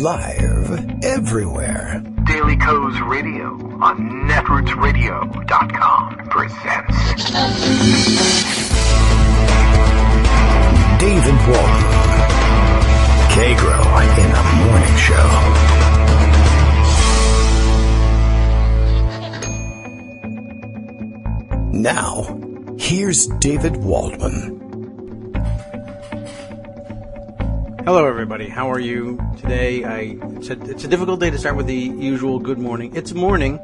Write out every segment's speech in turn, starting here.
Live everywhere. Daily Co's Radio on netrootsradio.com presents David Walton. Kagro in the Morning Show. Now, here's David Waldman. Hello, everybody. How are you today? It's a difficult day to start with the usual good morning. It's morning.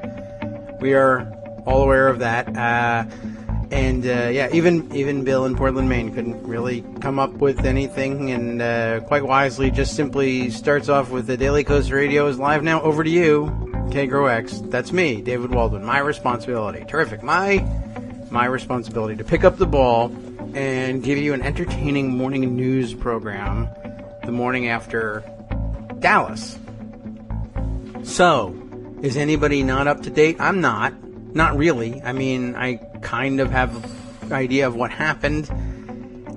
We are all aware of that. Even Bill in Portland, Maine couldn't really come up with anything, and quite wisely just simply starts off with the Daily Coast Radio is live now. Over to you, Kagro X. That's me, David Waldman. My responsibility. Terrific. My responsibility to pick up the ball and give you an entertaining morning news program the morning after Dallas. So, is anybody not up to date? I'm not. Not really. I mean, I kind of have an idea of what happened,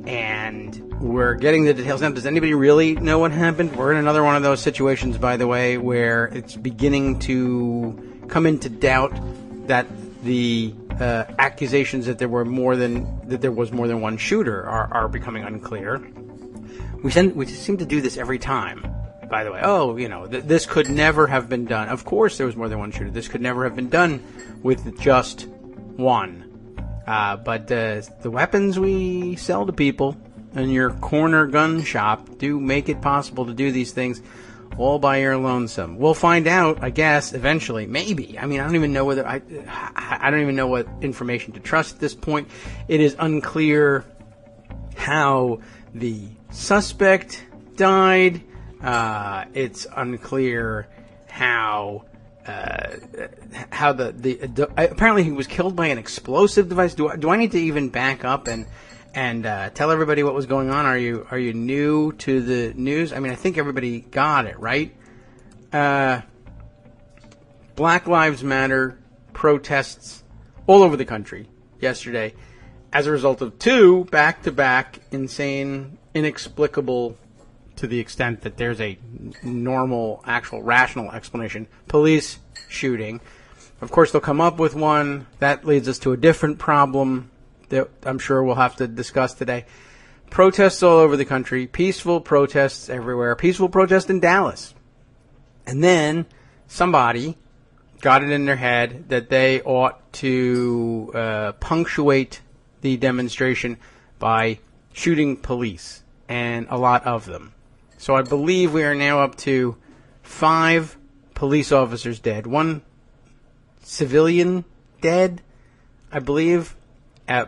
and we're getting the details now. Does anybody really know what happened? We're in another one of those situations, by the way, where it's beginning to come into doubt that the accusations that there was more than one shooter are becoming unclear. We seem to do this every time, by the way. Oh, this could never have been done. Of course there was more than one shooter. This could never have been done with just one. But the weapons we sell to people in your corner gun shop do make it possible to do these things all by your lonesome. We'll find out, I guess, eventually. Maybe. I mean, I don't even know whether I don't even know what information to trust at this point. It is unclear how the suspect died. It's unclear how apparently he was killed by an explosive device. Do I need to even back up and tell everybody what was going on? Are you new to the news? I mean, I think everybody got it, right? Black Lives Matter protests all over the country yesterday as a result of two back-to-back insane, inexplicable, to the extent that there's a normal, actual, rational explanation, police shooting. Of course, they'll come up with one. That leads us to a different problem that I'm sure we'll have to discuss today. Protests all over the country, peaceful protests everywhere, peaceful protest in Dallas. And then somebody got it in their head that they ought to punctuate the demonstration by shooting police, and a lot of them. So I believe we are now up to 5 police officers dead, 1 civilian dead, I believe,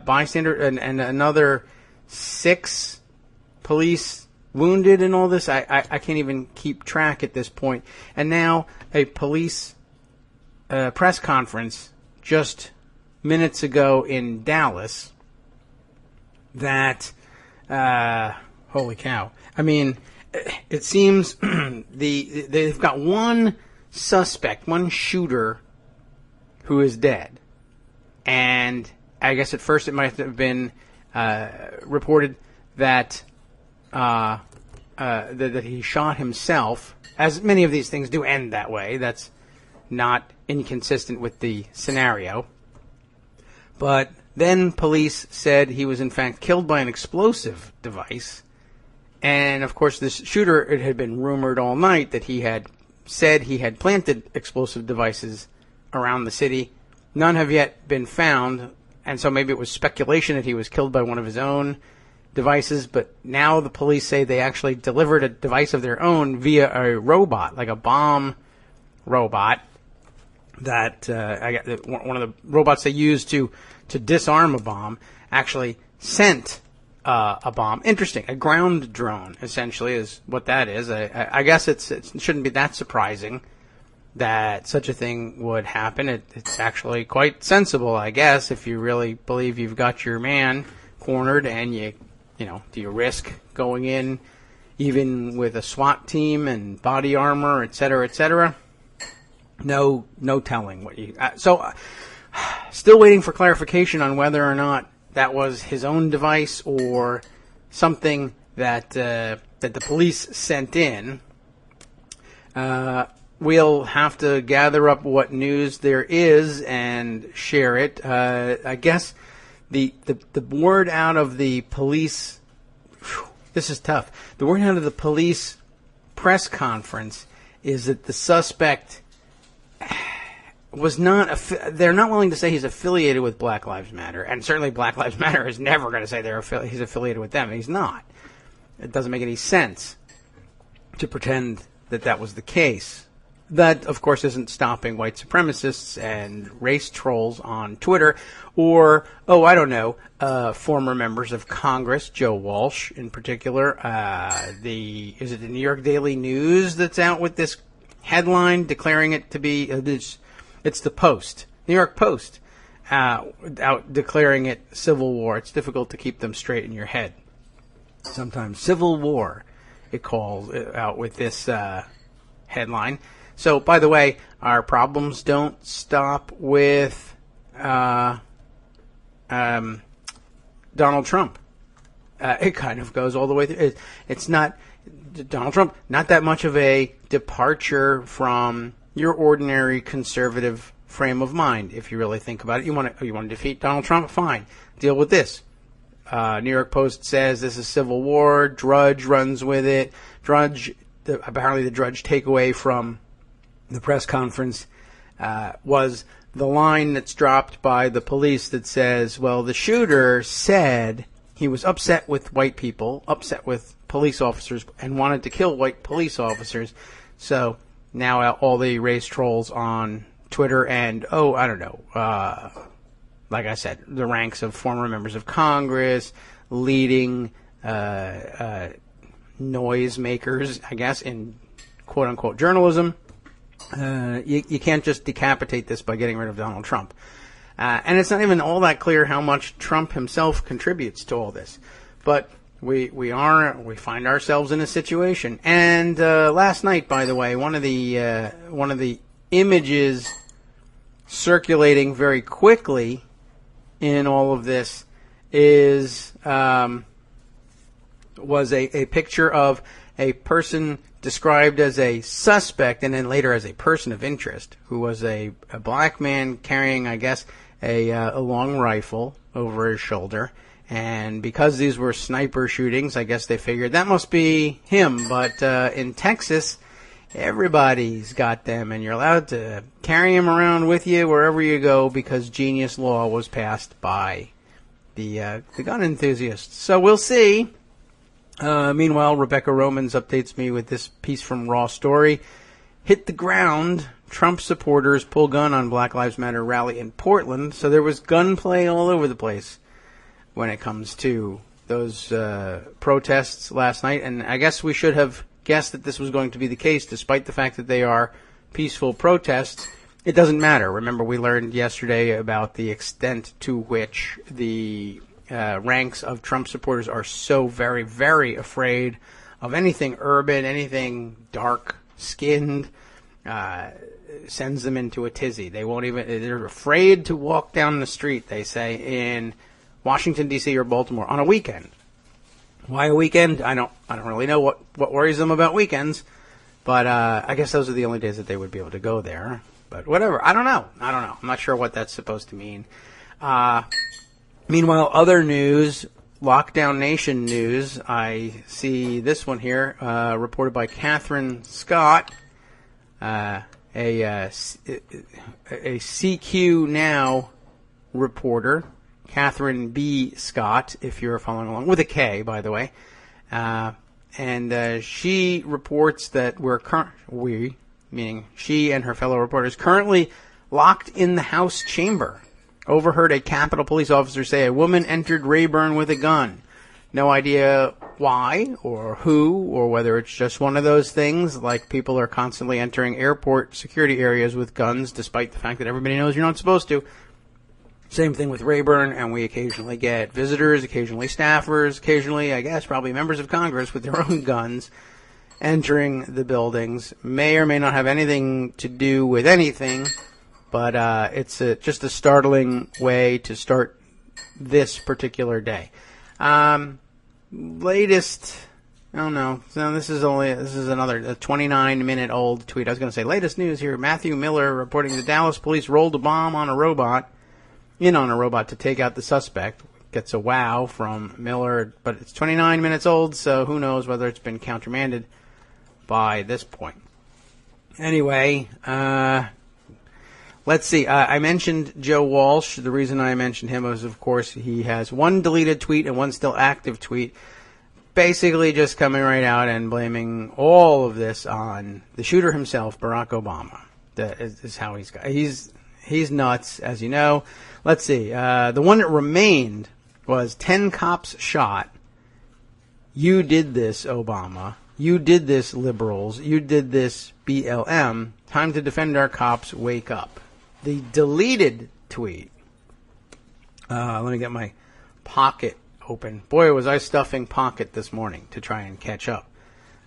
bystander, and another 6 police wounded in all this. I can't even keep track at this point. And now a police press conference just minutes ago in Dallas that, holy cow. I mean, it seems they've got one suspect, one shooter who is dead. And I guess at first it might have been reported that that he shot himself, as many of these things do end that way. That's not inconsistent with the scenario. But then police said he was in fact killed by an explosive device. And of course this shooter, it had been rumored all night that he had said he had planted explosive devices around the city. None have yet been found, and so maybe it was speculation that he was killed by one of his own devices, but now the police say they actually delivered a device of their own via a robot, like a bomb robot, that one of the robots they used to disarm a bomb actually sent a bomb. Interesting. A ground drone, essentially, is what that is. I guess it shouldn't be that surprising that such a thing would happen. It's actually quite sensible, I guess, if you really believe you've got your man cornered, and do you risk going in even with a SWAT team and body armor, et cetera, et cetera? No telling what you... still waiting for clarification on whether or not that was his own device or something that the police sent in. We'll have to gather up what news there is and share it. I guess the word out of the police, this is tough. The word out of the police press conference is that the suspect was not, they're not willing to say he's affiliated with Black Lives Matter. And certainly Black Lives Matter is never going to say he's affiliated with them. He's not. It doesn't make any sense to pretend that was the case. That, of course, isn't stopping white supremacists and race trolls on Twitter or, former members of Congress, Joe Walsh in particular. Is it the New York Daily News that's out with this headline declaring it to be, it's the Post, New York Post, out declaring it civil war. It's difficult to keep them straight in your head. Sometimes civil war, it calls out with this headline. So, by the way, our problems don't stop with Donald Trump. It kind of goes all the way through. It's not Donald Trump, not that much of a departure from your ordinary conservative frame of mind. If you really think about it, you want to defeat Donald Trump, fine, deal with this. New York Post says this is civil war. Drudge runs with it. Apparently the Drudge takeaway from the press conference was the line that's dropped by the police that says, well, the shooter said he was upset with white people, upset with police officers, and wanted to kill white police officers. So now all the race trolls on Twitter and, like I said, the ranks of former members of Congress, leading noise makers, I guess, in quote-unquote journalism. You can't just decapitate this by getting rid of Donald Trump. And it's not even all that clear how much Trump himself contributes to all this. But we find ourselves in a situation. And last night, by the way, one of the images circulating very quickly in all of this was a picture of a person described as a suspect and then later as a person of interest, who was a black man carrying, I guess, a long rifle over his shoulder. And because these were sniper shootings, I guess they figured that must be him. But in Texas, everybody's got them, and you're allowed to carry them around with you wherever you go because genius law was passed by the gun enthusiasts. So we'll see. Meanwhile, Rebecca Romans updates me with this piece from Raw Story. Hit the ground. Trump supporters pull gun on Black Lives Matter rally in Portland. So there was gunplay all over the place when it comes to those protests last night. And I guess we should have guessed that this was going to be the case, despite the fact that they are peaceful protests. It doesn't matter. Remember, we learned yesterday about the extent to which the ranks of Trump supporters are so very, very afraid of anything urban, anything dark-skinned, sends them into a tizzy. They're afraid to walk down the street, they say, in Washington, D.C. or Baltimore on a weekend. Why a weekend? I don't really know what worries them about weekends, but I guess those are the only days that they would be able to go there. But whatever. I don't know. I'm not sure what that's supposed to mean. Meanwhile, other news, Lockdown Nation news. I see this one here, reported by Catherine Scott, a CQ Now reporter. Catherine B. Scott, if you're following along, with a K, by the way. And she reports that meaning she and her fellow reporters, currently locked in the House chamber. Overheard a Capitol Police officer say a woman entered Rayburn with a gun. No idea why or who, or whether it's just one of those things, like people are constantly entering airport security areas with guns, despite the fact that everybody knows you're not supposed to. Same thing with Rayburn, and we occasionally get visitors, occasionally staffers, occasionally, I guess, probably members of Congress with their own guns entering the buildings. May or may not have anything to do with anything, but it's just a startling way to start this particular day. Latest Oh no. So this is another 29-minute old tweet. I was going to say, latest news here. Matthew Miller reporting the Dallas police rolled a bomb on a robot to take out the suspect. Gets a wow from Miller, but it's 29 minutes old, so who knows whether it's been countermanded by this point. Anyway, let's see. I mentioned Joe Walsh. The reason I mentioned him was, of course, he has one deleted tweet and one still active tweet, basically just coming right out and blaming all of this on the shooter himself, Barack Obama. That is how he's nuts, as you know. Let's see. The one that remained was 10 cops shot. You did this, Obama. You did this, liberals. You did this, BLM. Time to defend our cops. Wake up. The deleted tweet. Let me get my Pocket open. Boy, was I stuffing Pocket this morning to try and catch up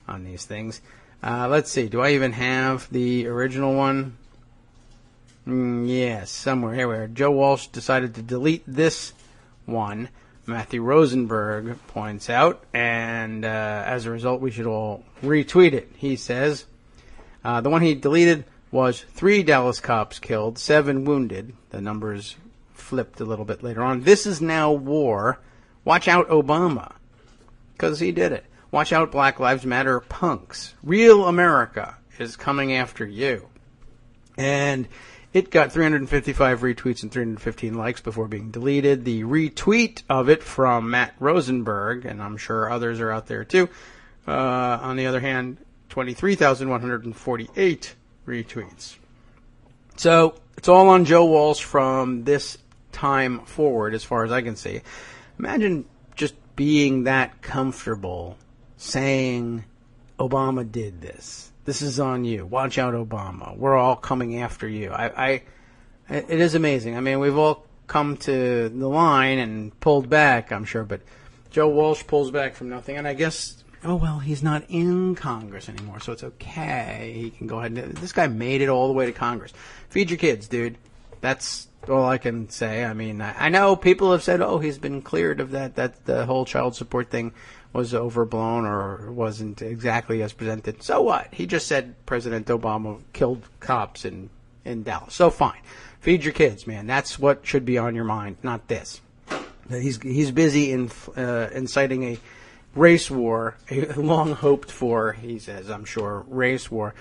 on these things. Let's see. Do I even have the original one? Yes, somewhere. Here we are. Joe Walsh decided to delete this one, Matthew Rosenberg points out, and as a result, we should all retweet it. He says, the one he deleted was 3 Dallas cops killed, 7 wounded. The numbers flipped a little bit later on. This is now war. Watch out, Obama, because he did it. Watch out, Black Lives Matter punks. Real America is coming after you. And it got 355 retweets and 315 likes before being deleted. The retweet of it from Matt Rosenberg, and I'm sure others are out there too, on the other hand, 23,148 retweets. So it's all on Joe Walsh from this time forward, as far as I can see. Imagine just being that comfortable saying Obama did this. This is on you. Watch out, Obama. We're all coming after you. It is amazing. I mean, we've all come to the line and pulled back, I'm sure, but Joe Walsh pulls back from nothing, and I guess, oh, well, he's not in Congress anymore, so it's okay. He can go ahead and... This guy made it all the way to Congress. Feed your kids, dude. That's all I can say. I mean, I know people have said, oh, he's been cleared of that the whole child support thing was overblown or wasn't exactly as presented. So what? He just said President Obama killed cops in Dallas. So fine. Feed your kids, man. That's what should be on your mind, not this. He's busy inciting a race war, a long hoped for, he says, I'm sure, race war,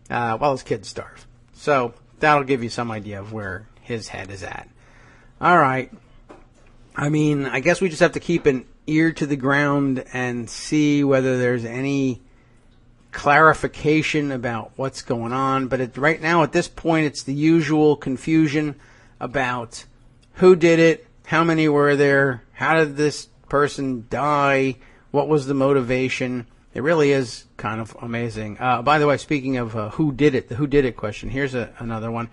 while his kids starve. So that'll give you some idea of where his head is at. All right. I mean, I guess we just have to keep an ear to the ground and see whether there's any clarification about what's going on. But right now, at this point, it's the usual confusion about who did it, how many were there, how did this person die, what was the motivation. It really is kind of amazing. By the way, speaking of who did it, the who did it question, here's another one.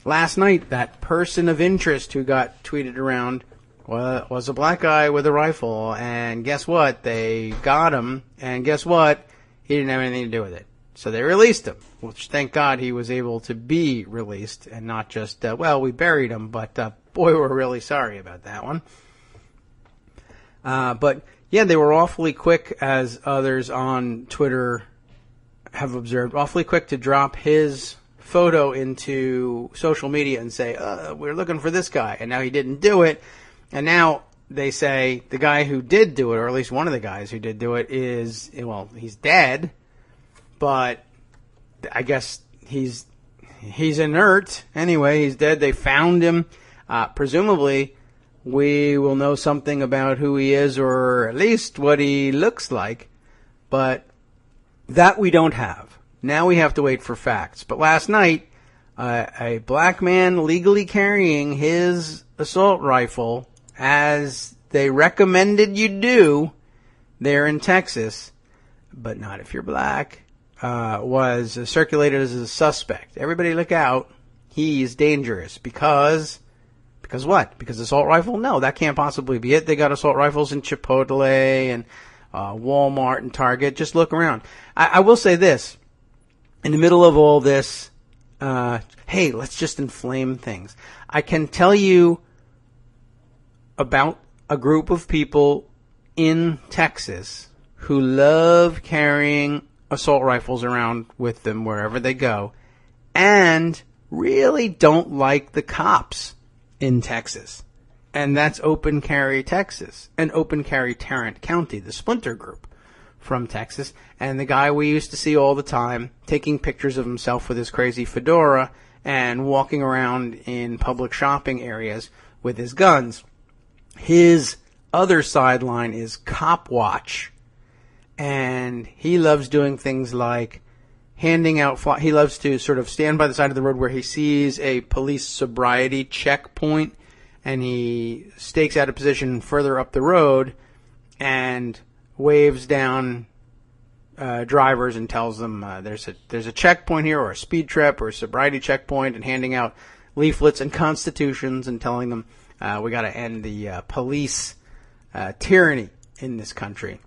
Last night, that person of interest who got tweeted around was a black guy with a rifle, and guess what? They got him, and guess what? He didn't have anything to do with it. So they released him, which thank God he was able to be released and not just, we buried him, but boy, we're really sorry about that one. But yeah, they were awfully quick, as others on Twitter have observed, awfully quick to drop his photo into social media and say, we're looking for this guy, and now he didn't do it. And now they say the guy who did do it, or at least one of the guys who did do it, he's dead, but I guess he's inert. Anyway, he's dead. They found him. Presumably, we will know something about who he is, or at least what he looks like, but that we don't have. Now we have to wait for facts. But last night, a black man legally carrying his assault rifle, as they recommended you do there in Texas, but not if you're black, was circulated as a suspect. Everybody look out. He's dangerous. Because what? Because assault rifle? No, that can't possibly be it. They got assault rifles in Chipotle and Walmart and Target. Just look around. I will say this. In the middle of all this, hey, let's just inflame things. I can tell you about a group of people in Texas who love carrying assault rifles around with them wherever they go and really don't like the cops in Texas. And that's Open Carry Texas and Open Carry Tarrant County, the splinter group from Texas. And the guy we used to see all the time taking pictures of himself with his crazy fedora and walking around in public shopping areas with his guns. His other sideline is Cop Watch. And he loves doing things like handing out, he loves to sort of stand by the side of the road where he sees a police sobriety checkpoint, and he stakes out a position further up the road and waves down drivers and tells them there's a checkpoint here, or a speed trap, or a sobriety checkpoint, and handing out leaflets and constitutions and telling them we got to end the police tyranny in this country.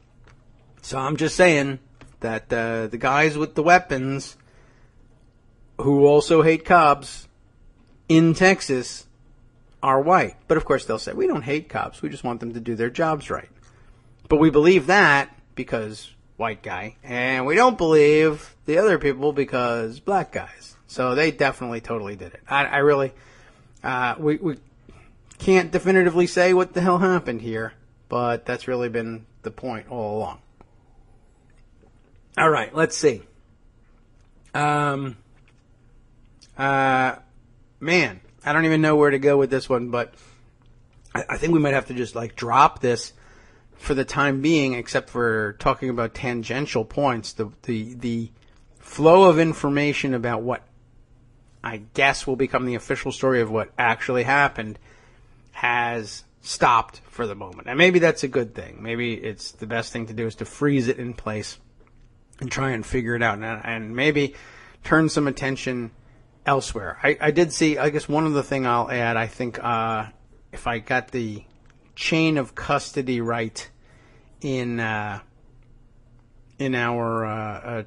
So I'm just saying that the guys with the weapons who also hate cops in Texas are white. But of course they'll say, we don't hate cops, we just want them to do their jobs right. But we believe that because white guy, and we don't believe the other people because black guys. So they definitely totally did it. I really, we can't definitively say what the hell happened here, but that's really been the point all along. All right, let's see. Man, I don't even know where to go with this one, but I think we might have to just drop this for the time being, except for talking about tangential points. The flow of information about what I guess will become the official story of what actually happened has stopped for the moment. And maybe that's a good thing. Maybe it's the best thing to do is to freeze it in place and try and figure it out, and maybe turn some attention elsewhere. I did see, I guess one other thing I'll add, I think if I got the chain of custody right in our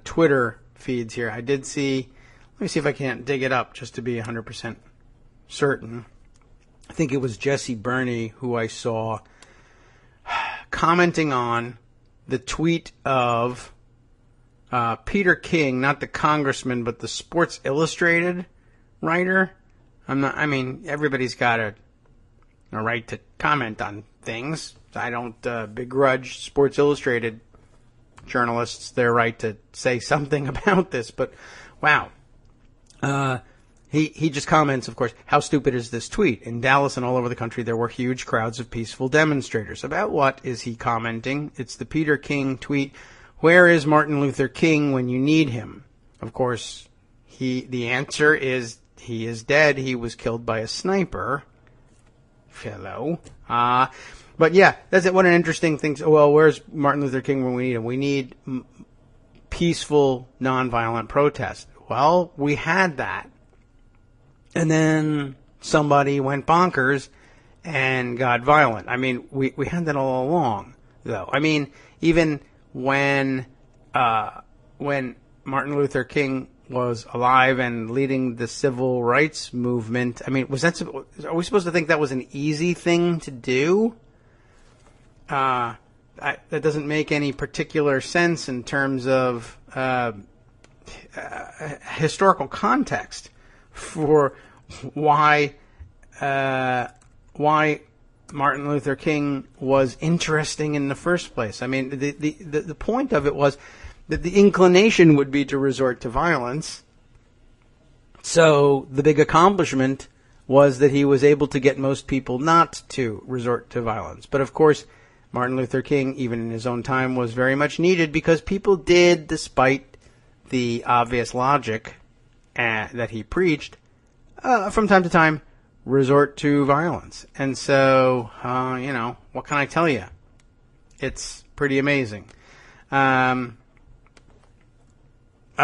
Twitter feeds here, I did see, let me see if I can't dig it up just to be 100% certain. I think it was Jesse Burney who I saw commenting on the tweet of Peter King, not the congressman, but the Sports Illustrated writer. Everybody's got a right to comment on things. I don't begrudge Sports Illustrated journalists their right to say something about this, but wow. He just comments, of course, how stupid is this tweet? In Dallas and all over the country, there were huge crowds of peaceful demonstrators. About what is he commenting? It's the Peter King tweet. Where is Martin Luther King when you need him? Of course, the answer is he is dead. He was killed by a sniper. Fellow. But yeah, that's it. What an interesting thing. Well, where's Martin Luther King when we need him? We need peaceful, nonviolent protest. Well, we had that. And then somebody went bonkers and got violent. We had that all along, though. Even when Martin Luther King was alive and leading the civil rights movement, are we supposed to think that was an easy thing to do? That doesn't make any particular sense in terms of historical context for why Martin Luther King was interesting in the first place. The point of it was that the inclination would be to resort to violence. So the big accomplishment was that he was able to get most people not to resort to violence. But of course, Martin Luther King, even in his own time, was very much needed because people did, despite the obvious logic that he preached, from time to time, resort to violence. And so, what can I tell you? It's pretty amazing. I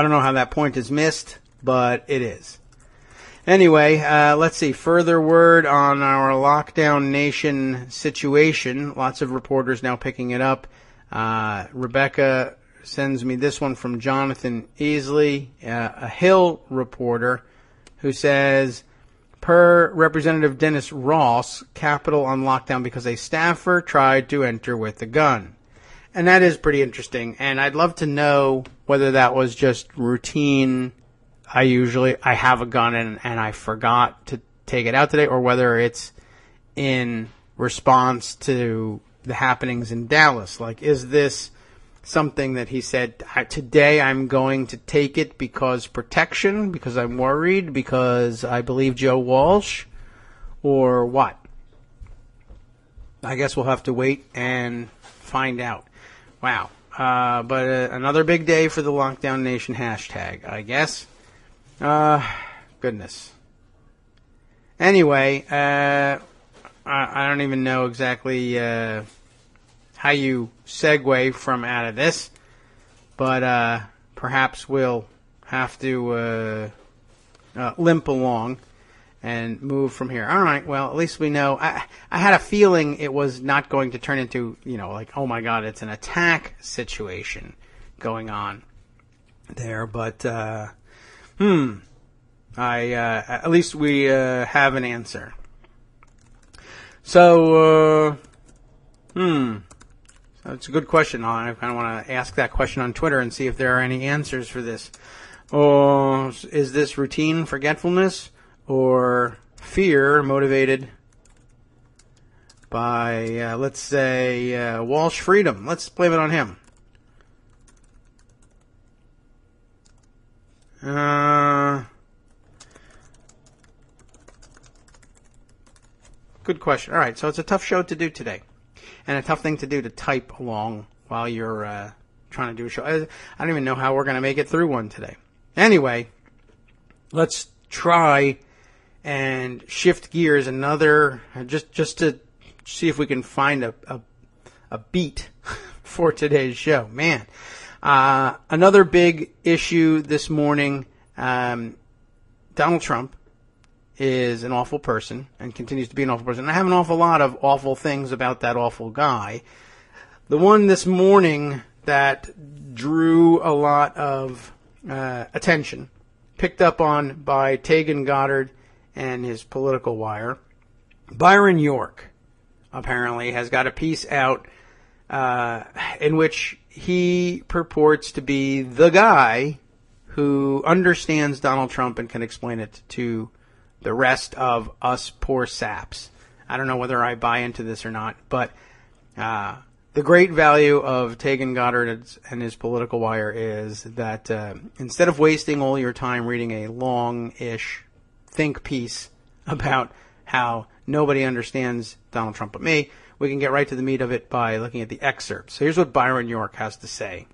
don't know how that point is missed, but it is. Anyway, let's see. Further word on our lockdown nation situation. Lots of reporters now picking it up. Rebecca sends me this one from Jonathan Easley, a Hill reporter, who says, per Representative Dennis Ross, Capitol on lockdown because a staffer tried to enter with a gun. And that is pretty interesting. And I'd love to know whether that was just routine. I have a gun and I forgot to take it out today, or whether it's in response to the happenings in Dallas. Like, is this something that he said, today I'm going to take it because protection, because I'm worried, because I believe Joe Walsh, or what? I guess we'll have to wait and find out. Wow. But another big day for the Lockdown Nation hashtag, I guess. Goodness. Anyway, I don't even know exactly how you segue from out of this, but perhaps we'll have to limp along and move from here. All right, well, at least we know. I had a feeling it was not going to turn into, like, oh my God, it's an attack situation going on there. But, at least we have an answer. So, that's a good question. I kind of want to ask that question on Twitter and see if there are any answers for this. Is this routine forgetfulness or fear motivated by, let's say, Walsh Freedom? Let's blame it on him. Good question. All right, so it's a tough show to do today, and a tough thing to do to type along while you're trying to do a show. I don't even know how we're going to make it through one today. Anyway, let's try and shift gears another, just to see if we can find a beat for today's show. Man, another big issue this morning. Donald Trump is an awful person and continues to be an awful person. And I have an awful lot of awful things about that awful guy. The one this morning that drew a lot of attention, picked up on by Tegan Goddard and his Political Wire. Byron York apparently has got a piece out in which he purports to be the guy who understands Donald Trump and can explain it to the rest of us poor saps. I don't know whether I buy into this or not, but the great value of Tegan Goddard and his Political Wire is that instead of wasting all your time reading a long-ish think piece about how nobody understands Donald Trump but me, we can get right to the meat of it by looking at the excerpts. So here's what Byron York has to say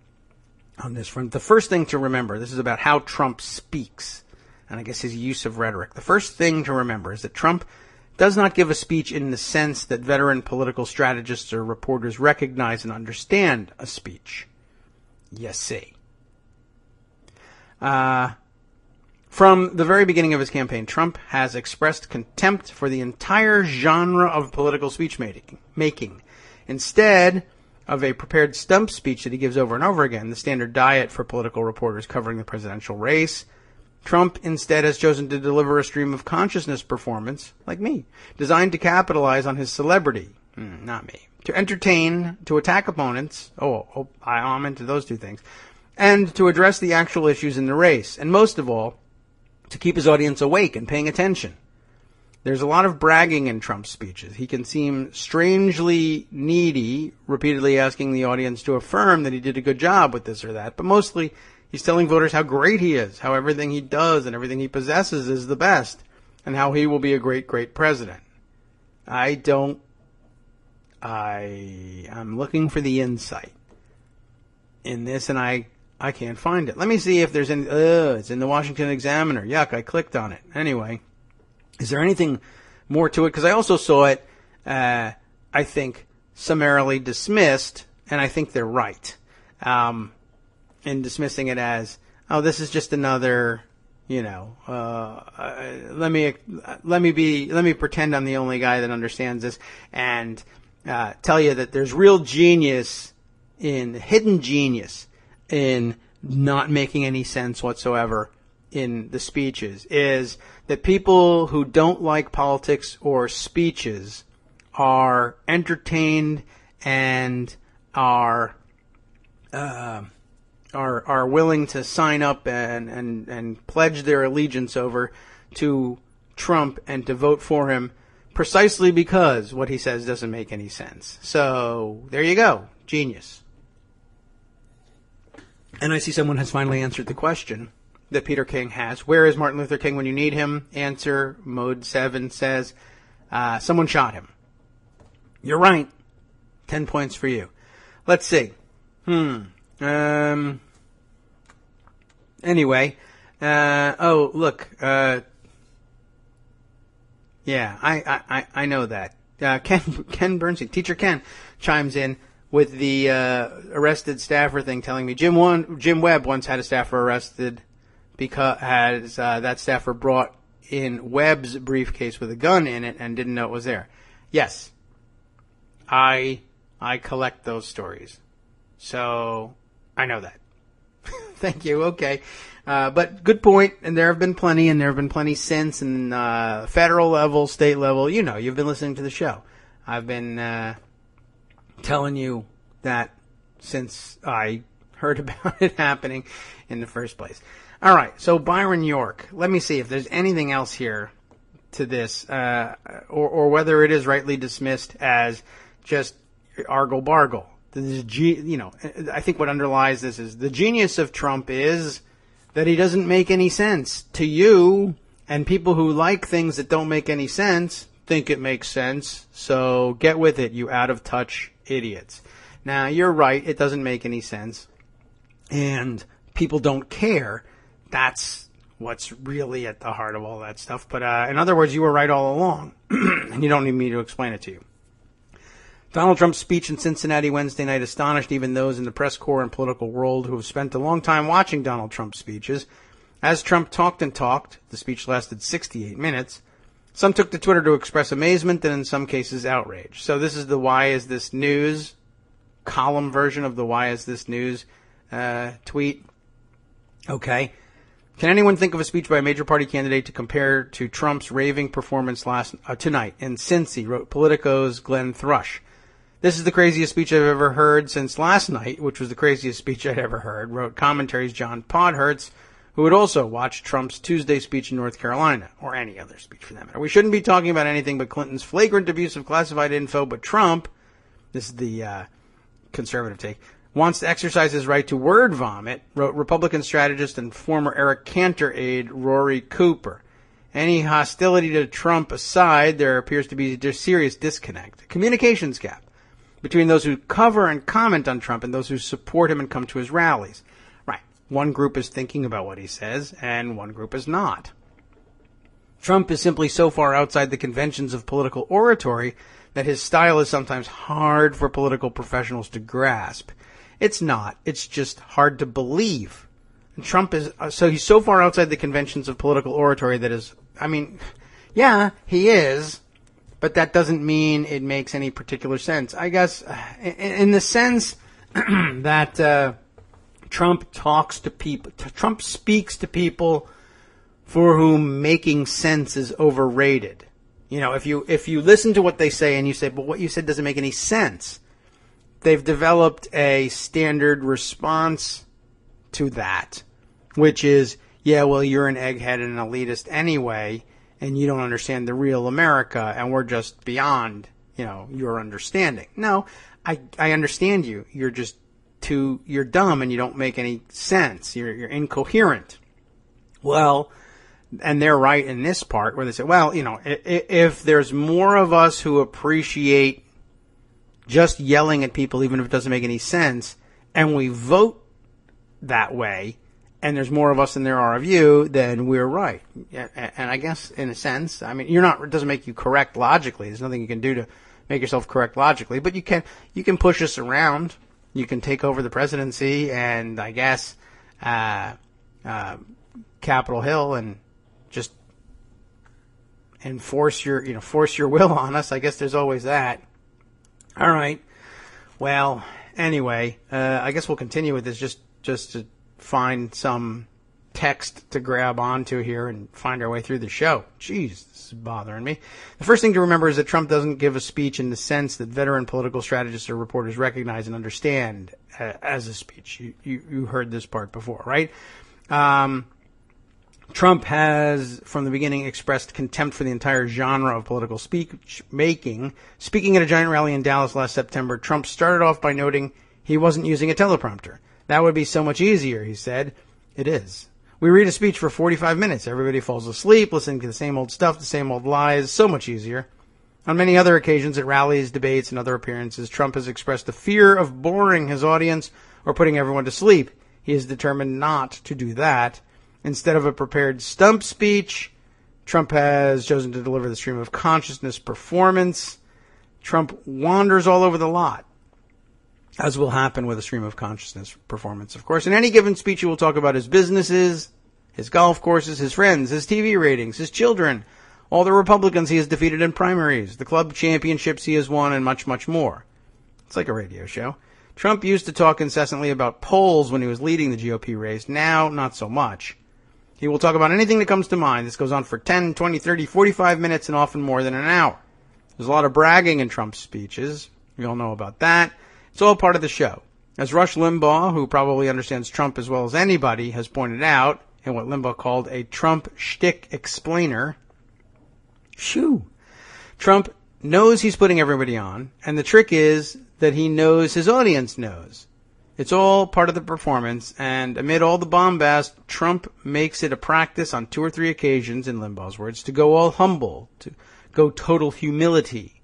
on this front. The first thing to remember, this is about how Trump speaks, and I guess his use of rhetoric. The first thing to remember is that Trump does not give a speech in the sense that veteran political strategists or reporters recognize and understand a speech. You see. From the very beginning of his campaign, Trump has expressed contempt for the entire genre of political speech making. Instead of a prepared stump speech that he gives over and over again, the standard diet for political reporters covering the presidential race, Trump instead has chosen to deliver a stream of consciousness performance, like me, designed to capitalize on his celebrity. Not me. To entertain, to attack opponents. I'm into those two things. And to address the actual issues in the race. And most of all, to keep his audience awake and paying attention. There's a lot of bragging in Trump's speeches. He can seem strangely needy, repeatedly asking the audience to affirm that he did a good job with this or that. But mostly, he's telling voters how great he is, how everything he does and everything he possesses is the best, and how he will be a great, great president. I'm looking for the insight in this, and I can't find it. Let me see if there's any. It's in the Washington Examiner. Yuck, I clicked on it. Anyway, is there anything more to it? Because I also saw it, I think, summarily dismissed, and I think they're right in dismissing it as, this is just another, let me pretend I'm the only guy that understands this, and tell you that there's real hidden genius in not making any sense whatsoever in the speeches, is that people who don't like politics or speeches are entertained and are are willing to sign up and pledge their allegiance over to Trump and to vote for him precisely because what he says doesn't make any sense. So there you go. Genius. And I see someone has finally answered the question that Peter King has. Where is Martin Luther King when you need him? Answer, Mode 7 says, someone shot him. You're right. 10 points for you. Let's see. Anyway. Oh, look. Yeah, I know that. Ken Bernstein, Teacher Ken, chimes in with the arrested staffer thing, telling me Jim Webb once had a staffer arrested because that staffer brought in Webb's briefcase with a gun in it and didn't know it was there. Yes, I collect those stories, so I know that. Thank you. Okay. But good point, and there have been plenty since, and federal level, state level. You know, you've been listening to the show. I've been telling you that since I heard about it happening in the first place. All right, so Byron York. Let me see if there's anything else here to this, or whether it is rightly dismissed as just argle-bargle. I think what underlies this is the genius of Trump is that he doesn't make any sense to you, and people who like things that don't make any sense think it makes sense. So get with it, you out-of-touch idiots. Now, you're right, it doesn't make any sense, and people don't care. That's what's really at the heart of all that stuff. But in other words, you were right all along, and you don't need me to explain it to you. Donald Trump's speech in Cincinnati Wednesday night astonished even those in the press corps and political world who have spent a long time watching Donald Trump's speeches. As Trump talked and talked, the speech lasted 68 minutes, some took to Twitter to express amazement and in some cases outrage. So this is the Why Is This News column version of the Why Is This News tweet. Okay. Can anyone think of a speech by a major party candidate to compare to Trump's raving performance tonight in Cincy, wrote Politico's Glenn Thrush. This is the craziest speech I've ever heard since last night, which was the craziest speech I'd ever heard, wrote Commentary's John Podhertz, who had also watched Trump's Tuesday speech in North Carolina, or any other speech for that matter. We shouldn't be talking about anything but Clinton's flagrant abuse of classified info, but Trump, this is the conservative take, wants to exercise his right to word vomit, wrote Republican strategist and former Eric Cantor aide Rory Cooper. Any hostility to Trump aside, there appears to be a serious disconnect, a communications gap, between those who cover and comment on Trump and those who support him and come to his rallies. Right. One group is thinking about what he says, and one group is not. Trump is simply so far outside the conventions of political oratory that his style is sometimes hard for political professionals to grasp. It's not. It's just hard to believe. And Trump is, so he's so far outside the conventions of political oratory that is, yeah, he is. But that doesn't mean it makes any particular sense. I guess in the sense that Trump talks to people, Trump speaks to people for whom making sense is overrated. You know, if you listen to what they say and you say, but what you said doesn't make any sense, they've developed a standard response to that, which is, yeah, well, you're an egghead and an elitist anyway, and you don't understand the real America, and we're just beyond, your understanding. No, I understand you. You're dumb and you don't make any sense. You're incoherent. Well, and they're right in this part where they say, well, if there's more of us who appreciate just yelling at people, even if it doesn't make any sense, and we vote that way, and there's more of us than there are of you, then we're right. And I guess, in a sense, it doesn't make you correct logically. There's nothing you can do to make yourself correct logically, but you can push us around. You can take over the presidency and, I guess, Capitol Hill and just enforce your will on us. I guess there's always that. All right. Well, anyway, I guess we'll continue with this just to find some text to grab onto here and find our way through the show. Jeez, this is bothering me. The first thing to remember is that Trump doesn't give a speech in the sense that veteran political strategists or reporters recognize and understand as a speech. You heard this part before, right? Trump has, from the beginning, expressed contempt for the entire genre of political speech-making. Speaking at a giant rally in Dallas last September, Trump started off by noting he wasn't using a teleprompter. That would be so much easier, he said. It is. We read a speech for 45 minutes. Everybody falls asleep, listening to the same old stuff, the same old lies. So much easier. On many other occasions, at rallies, debates, and other appearances, Trump has expressed the fear of boring his audience or putting everyone to sleep. He is determined not to do that. Instead of a prepared stump speech, Trump has chosen to deliver the stream of consciousness performance. Trump wanders all over the lot, as will happen with a stream of consciousness performance, of course. In any given speech, he will talk about his businesses, his golf courses, his friends, his TV ratings, his children, all the Republicans he has defeated in primaries, the club championships he has won, and much, much more. It's like a radio show. Trump used to talk incessantly about polls when he was leading the GOP race. Now, not so much. He will talk about anything that comes to mind. This goes on for 10, 20, 30, 45 minutes, and often more than an hour. There's a lot of bragging in Trump's speeches. We all know about that. It's all part of the show. As Rush Limbaugh, who probably understands Trump as well as anybody, has pointed out, in what Limbaugh called a Trump shtick explainer, Trump knows he's putting everybody on, and the trick is that he knows his audience knows. It's all part of the performance, and amid all the bombast, Trump makes it a practice on 2 or 3 occasions, in Limbaugh's words, to go all humble, to go total humility.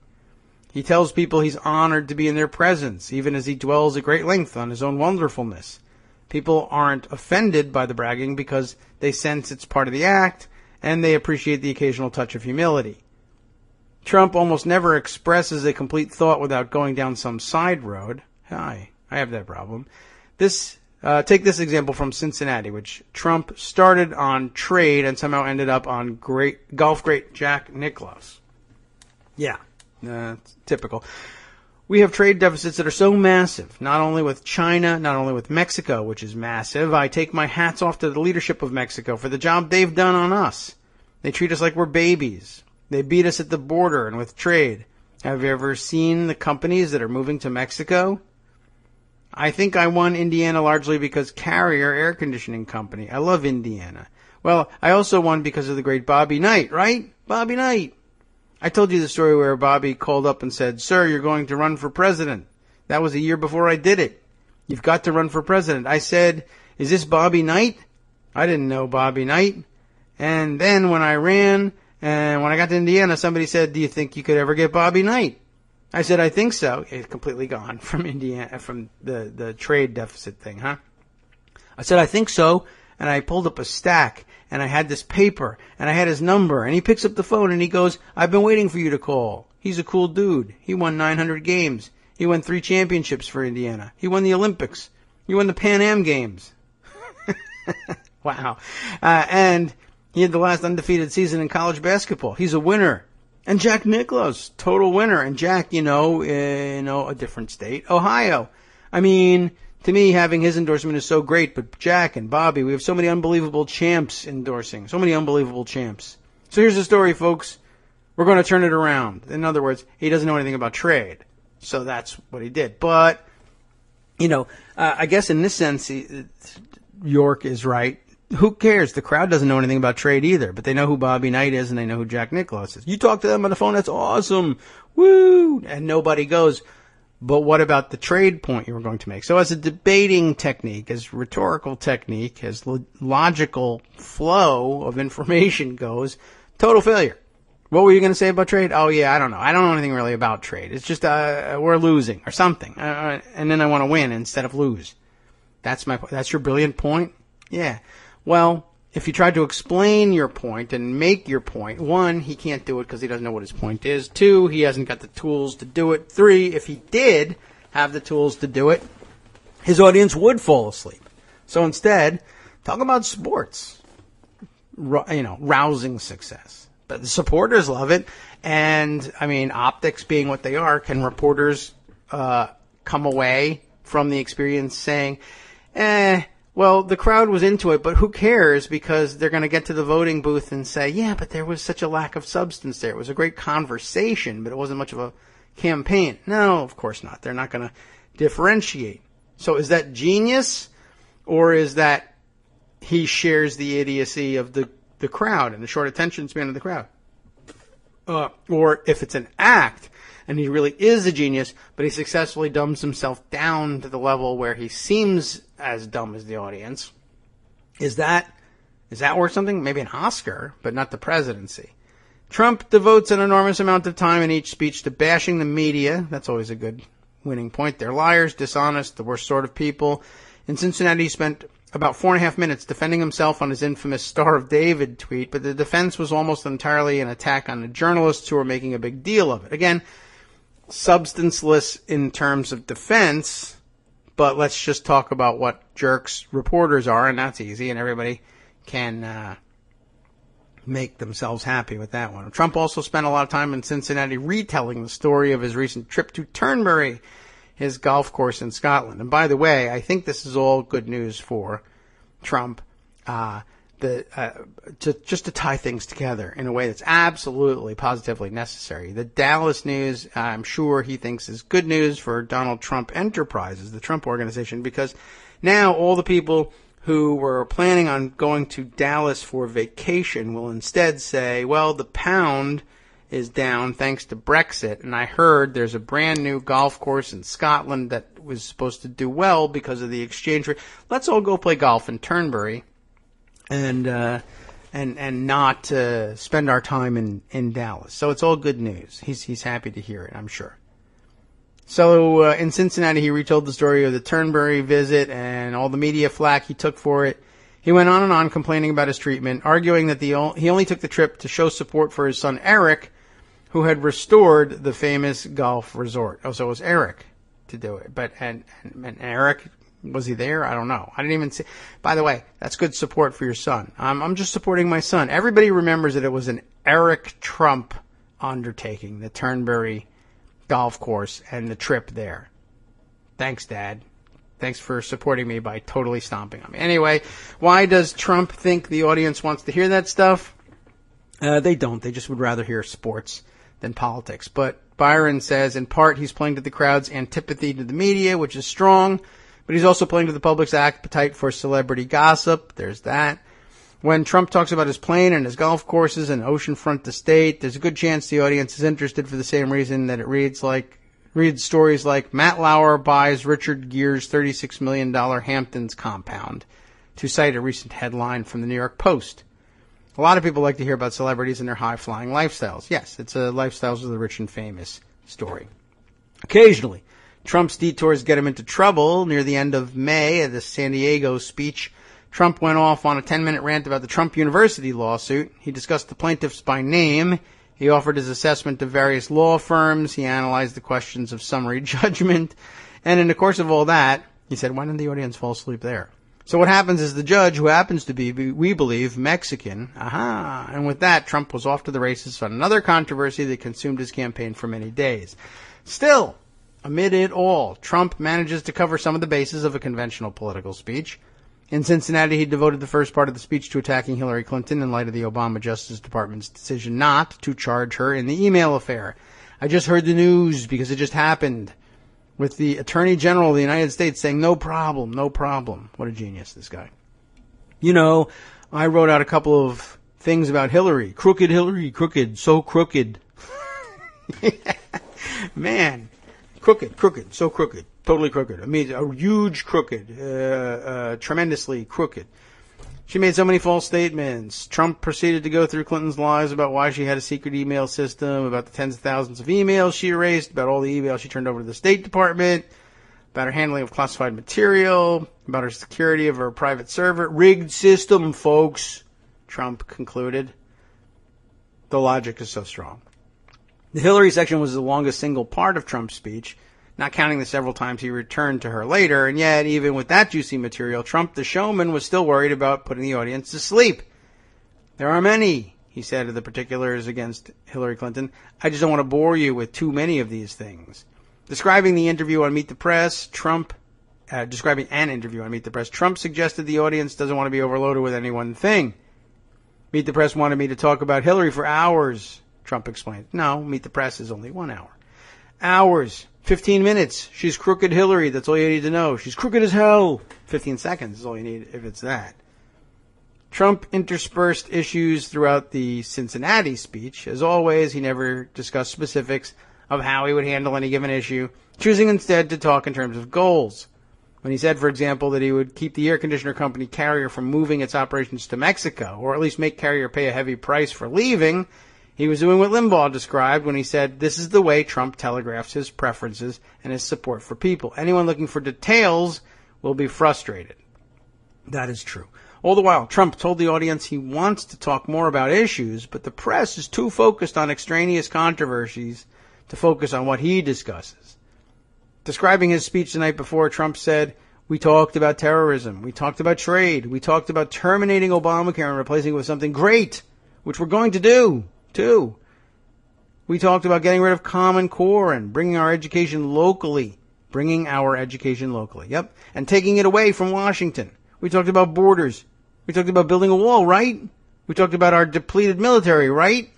He tells people he's honored to be in their presence, even as he dwells at great length on his own wonderfulness. People aren't offended by the bragging because they sense it's part of the act, and they appreciate the occasional touch of humility. Trump almost never expresses a complete thought without going down some side road. I have that problem. Take this example from Cincinnati, which Trump started on trade and somehow ended up on golf great Jack Nicklaus. Yeah, it's typical. We have trade deficits that are so massive, not only with China, not only with Mexico, which is massive. I take my hats off to the leadership of Mexico for the job they've done on us. They treat us like we're babies. They beat us at the border and with trade. Have you ever seen the companies that are moving to Mexico? I think I won Indiana largely because Carrier Air Conditioning Company. I love Indiana. Well, I also won because of the great Bobby Knight, right? Bobby Knight. I told you the story where Bobby called up and said, "Sir, you're going to run for president." That was a year before I did it. You've got to run for president. I said, "Is this Bobby Knight?" I didn't know Bobby Knight. And then when I ran, and when I got to Indiana, somebody said, "Do you think you could ever get Bobby Knight?" I said, "I think so." It's completely gone from Indiana, from the trade deficit thing, huh? I said, "I think so." And I pulled up a stack, and I had this paper, and I had his number, and he picks up the phone, and he goes, "I've been waiting for you to call." He's a cool dude. He won 900 games. He won 3 championships for Indiana. He won the Olympics. He won the Pan Am Games. Wow. And he had the last undefeated season in college basketball. He's a winner. And Jack Nicklaus, total winner. And Jack, a different state, Ohio. I mean, to me, having his endorsement is so great, but Jack and Bobby, we have so many unbelievable champs endorsing. So many unbelievable champs. So here's the story, folks. We're going to turn it around. In other words, he doesn't know anything about trade. So that's what he did. But, I guess in this sense, York is right. Who cares? The crowd doesn't know anything about trade either, but they know who Bobby Knight is and they know who Jack Nicklaus is. You talk to them on the phone, that's awesome. Woo! And nobody goes, but what about the trade point you were going to make? So as a debating technique, as rhetorical technique, as logical flow of information goes, total failure. What were you going to say about trade? Oh, yeah, I don't know. I don't know anything really about trade. It's just we're losing or something. And then I want to win instead of lose. That's your brilliant point? Yeah. Well, if you tried to explain your point and make your point, 1, he can't do it because he doesn't know what his point is. 2, he hasn't got the tools to do it. 3, if he did have the tools to do it, his audience would fall asleep. So instead, talk about sports. Rousing success. But the supporters love it. And, optics being what they are, can reporters come away from the experience saying, Well, the crowd was into it, but who cares, because they're going to get to the voting booth and say, yeah, but there was such a lack of substance there. It was a great conversation, but it wasn't much of a campaign. No, of course not. They're not going to differentiate. So is that genius, or is that he shares the idiocy of the crowd and the short attention span of the crowd? Or if it's an act, and he really is a genius, but he successfully dumbs himself down to the level where he seems as dumb as the audience, is that worth something? Maybe an Oscar, but not the presidency. Trump devotes an enormous amount of time in each speech to bashing the media. That's always a good winning point. They're liars, dishonest, the worst sort of people. In Cincinnati, he spent about 4.5 minutes defending himself on his infamous Star of David tweet, but the defense was almost entirely an attack on the journalists who were making a big deal of it. Again, substanceless in terms of defense, but let's just talk about what jerks reporters are, and that's easy, and everybody can make themselves happy with that one. Trump also spent a lot of time in Cincinnati retelling the story of his recent trip to Turnberry, his golf course in Scotland. And by the way, I think this is all good news for Trump, just to tie things together in a way that's absolutely, positively necessary. The Dallas news, I'm sure he thinks, is good news for Donald Trump Enterprises, the Trump organization, because now all the people who were planning on going to Dallas for vacation will instead say, well, the pound is down thanks to Brexit, and I heard there's a brand new golf course in Scotland that was supposed to do well because of the exchange rate. Let's all go play golf in Turnberry and not spend our time in Dallas. So it's all good news. He's happy to hear it, I'm sure. So in Cincinnati, he retold the story of the Turnberry visit and all the media flack he took for it. He went on and on complaining about his treatment, arguing that he only took the trip to show support for his son Eric, who had restored the famous golf resort. Oh, so it was Eric to do it. But and Eric, was he there? I don't know. I didn't even see. By the way, that's good support for your son. I'm just supporting my son. Everybody remembers that it was an Eric Trump undertaking, the Turnberry golf course and the trip there. Thanks, Dad. Thanks for supporting me by totally stomping on me. Anyway, why does Trump think the audience wants to hear that stuff? They don't. They just would rather hear sports than politics. But Byron says, in part, he's playing to the crowd's antipathy to the media, which is strong, but he's also playing to the public's appetite for celebrity gossip. There's that. When Trump talks about his plane and his golf courses and oceanfront estate, there's a good chance the audience is interested for the same reason that it reads stories like Matt Lauer buys Richard Gere's $36 million Hamptons compound, to cite a recent headline from the New York Post. A lot of people like to hear about celebrities and their high-flying lifestyles. Yes, it's a lifestyles of the rich and famous story. Occasionally, Trump's detours get him into trouble. Near the end of May, at the San Diego speech, Trump went off on a 10-minute rant about the Trump University lawsuit. He discussed the plaintiffs by name. He offered his assessment of various law firms. He analyzed the questions of summary judgment. And in the course of all that, he said, why didn't the audience fall asleep there? So what happens is the judge, who happens to be, we believe, Mexican, and with that, Trump was off to the races on another controversy that consumed his campaign for many days. Still, amid it all, Trump manages to cover some of the bases of a conventional political speech. In Cincinnati, he devoted the first part of the speech to attacking Hillary Clinton in light of the Obama Justice Department's decision not to charge her in the email affair. I just heard the news because it just happened, with the Attorney General of the United States saying, no problem, no problem. What a genius, this guy. You know, I wrote out a couple of things about Hillary. Crooked Hillary, crooked, so crooked. Man, crooked, so crooked. Totally crooked. I mean, a huge crooked, tremendously crooked. She made so many false statements. Trump proceeded to go through Clinton's lies about why she had a secret email system, about the tens of thousands of emails she erased, about all the emails she turned over to the State Department, about her handling of classified material, about her security of her private server. Rigged system, folks, Trump concluded. The logic is so strong. The Hillary section was the longest single part of Trump's speech, not counting the several times he returned to her later, and yet, even with that juicy material, Trump, the showman, was still worried about putting the audience to sleep. There are many, he said, of the particulars against Hillary Clinton. I just don't want to bore you with too many of these things. Describing the interview on Meet the Press, Trump describing an interview on Meet the Press. Trump suggested the audience doesn't want to be overloaded with any one thing. Meet the Press wanted me to talk about Hillary for hours, Trump explained. No, Meet the Press is only 1 hour. Hours. 15 minutes. She's crooked Hillary. That's all you need to know. She's crooked as hell. 15 seconds is all you need if it's that. Trump interspersed issues throughout the Cincinnati speech. As always, he never discussed specifics of how he would handle any given issue, choosing instead to talk in terms of goals. When he said, for example, that he would keep the air conditioner company Carrier from moving its operations to Mexico, or at least make Carrier pay a heavy price for leaving, he was doing what Limbaugh described when he said, this is the way Trump telegraphs his preferences and his support for people. Anyone looking for details will be frustrated. That is true. All the while, Trump told the audience he wants to talk more about issues, but the press is too focused on extraneous controversies to focus on what he discusses. Describing his speech the night before, Trump said, we talked about terrorism, we talked about trade, we talked about terminating Obamacare and replacing it with something great, which we're going to do, too. We talked about getting rid of Common Core and bringing our education locally. Yep. And taking it away from Washington. We talked about borders. We talked about building a wall, right? We talked about our depleted military, right?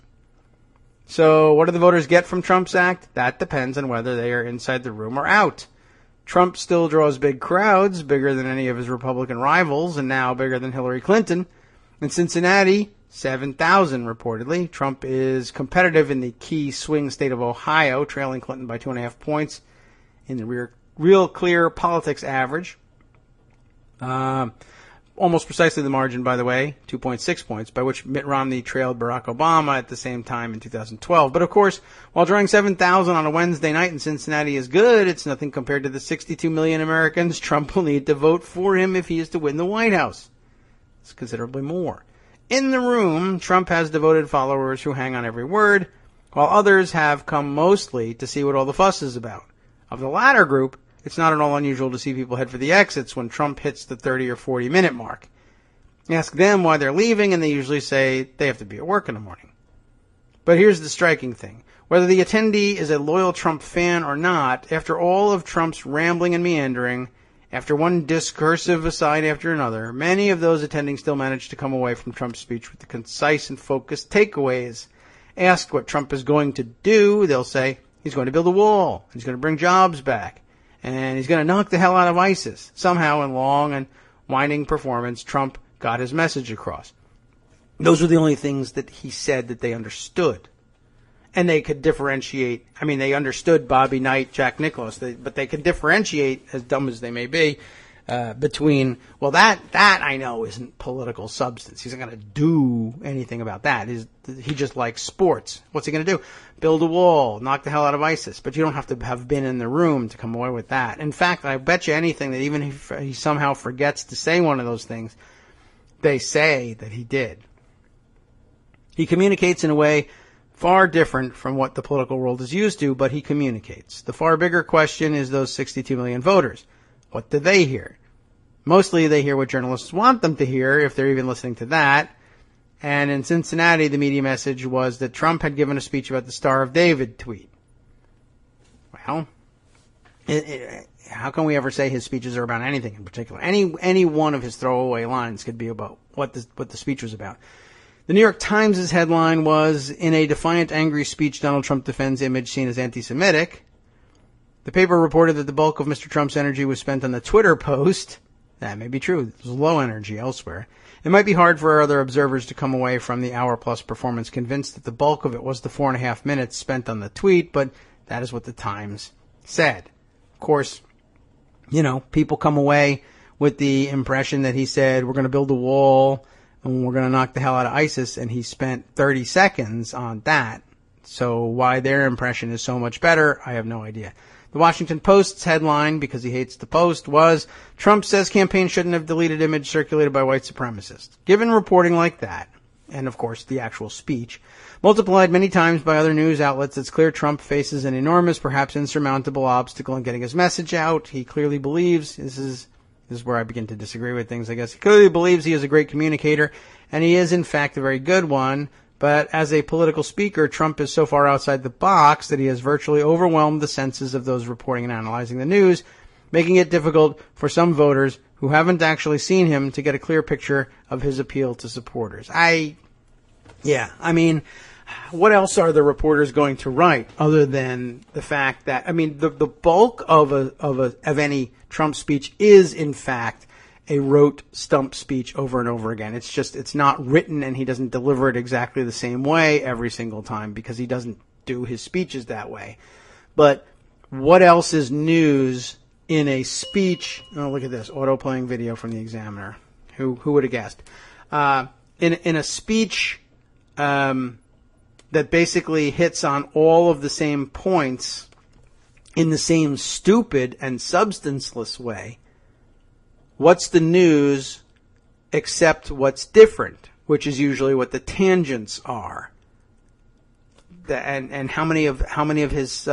So what do the voters get from Trump's act? That depends on whether they are inside the room or out. Trump still draws big crowds, bigger than any of his Republican rivals, and now bigger than Hillary Clinton. In Cincinnati, 7,000 reportedly. Trump is competitive in the key swing state of Ohio, trailing Clinton by 2.5 points in the Real Clear Politics average. Almost precisely the margin, by the way, 2.6 points, by which Mitt Romney trailed Barack Obama at the same time in 2012. But of course, while drawing 7,000 on a Wednesday night in Cincinnati is good, it's nothing compared to the 62 million Americans Trump will need to vote for him if he is to win the White House. It's considerably more. In the room, Trump has devoted followers who hang on every word, while others have come mostly to see what all the fuss is about. Of the latter group, it's not at all unusual to see people head for the exits when Trump hits the 30 or 40 minute mark. Ask them why they're leaving, and they usually say they have to be at work in the morning. But here's the striking thing. Whether the attendee is a loyal Trump fan or not, after all of Trump's rambling and meandering, after one discursive aside after another, many of those attending still manage to come away from Trump's speech with the concise and focused takeaways. Asked what Trump is going to do, they'll say he's going to build a wall, he's going to bring jobs back, and he's going to knock the hell out of ISIS. Somehow, in long and winding performance, Trump got his message across. Those were the only things that he said that they understood. And they could differentiate. I mean, they understood Bobby Knight, Jack Nicklaus, but they could differentiate, as dumb as they may be, between, well, that I know isn't political substance. He's not going to do anything about that. He just likes sports. What's he going to do? Build a wall, knock the hell out of ISIS. But you don't have to have been in the room to come away with that. In fact, I bet you anything that even if he somehow forgets to say one of those things, they say that he did. He communicates in a way far different from what the political world is used to, but he communicates. The far bigger question is those 62 million voters. What do they hear? Mostly they hear what journalists want them to hear, if they're even listening to that. And in Cincinnati, the media message was that Trump had given a speech about the Star of David tweet. Well, how can we ever say his speeches are about anything in particular? Any one of his throwaway lines could be about what the speech was about. The New York Times' headline was, in a defiant, angry speech, Donald Trump defends image seen as anti-Semitic. The paper reported that the bulk of Mr. Trump's energy was spent on the Twitter post. That may be true. There's low energy elsewhere. It might be hard for other observers to come away from the hour-plus performance convinced that the bulk of it was the 4.5 minutes spent on the tweet, but that is what the Times said. Of course, people come away with the impression that he said, we're going to build a wall and we're going to knock the hell out of ISIS, and he spent 30 seconds on that. So why their impression is so much better, I have no idea. The Washington Post's headline, because he hates the Post, was, Trump says campaign shouldn't have deleted image circulated by white supremacists. Given reporting like that, and of course the actual speech, multiplied many times by other news outlets, it's clear Trump faces an enormous, perhaps insurmountable obstacle in getting his message out. He clearly believes, this is where I begin to disagree with things, I guess. He clearly believes he is a great communicator, and he is in fact a very good one. But as a political speaker, Trump is so far outside the box that he has virtually overwhelmed the senses of those reporting and analyzing the news making it difficult for some voters who haven't actually seen him to get a clear picture of his appeal to supporters. I mean, what else are the reporters going to write other than the fact that, I mean, the bulk of any Trump speech is, in fact, a rote stump speech over and over again. It's just, it's not written, and he doesn't deliver it exactly the same way every single time because he doesn't do his speeches that way. But what else is news in a speech? Oh, look at this auto-playing video from the Examiner. Who would have guessed? In a speech that basically hits on all of the same points in the same stupid and substanceless way, what's the news except what's different, which is usually what the tangents are. And how many of his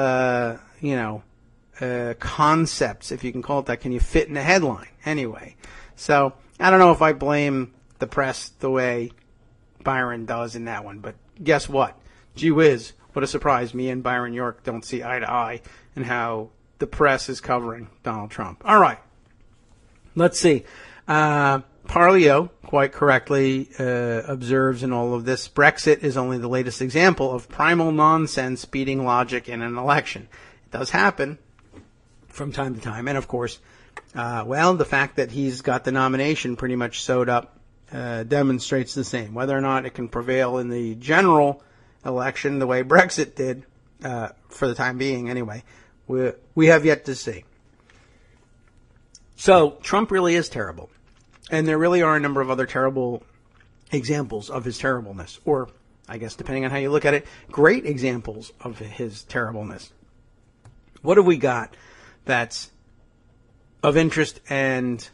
concepts, if you can call it that, can you fit in a headline anyway? So I don't know if I blame the press the way Byron does in that one, but guess what? Gee whiz, what a surprise. Me and Byron York don't see eye to eye in how the press is covering Donald Trump. All right. Let's see. Parlio quite correctly observes in all of this, Brexit is only the latest example of primal nonsense beating logic in an election. It does happen from time to time. And, of course, the fact that he's got the nomination pretty much sewed up demonstrates the same. Whether or not it can prevail in the general election the way Brexit did, for the time being anyway, we have yet to see. So Trump really is terrible. And there really are a number of other terrible examples of his terribleness. Or, I guess, depending on how you look at it, great examples of his terribleness. What have we got that's of interest and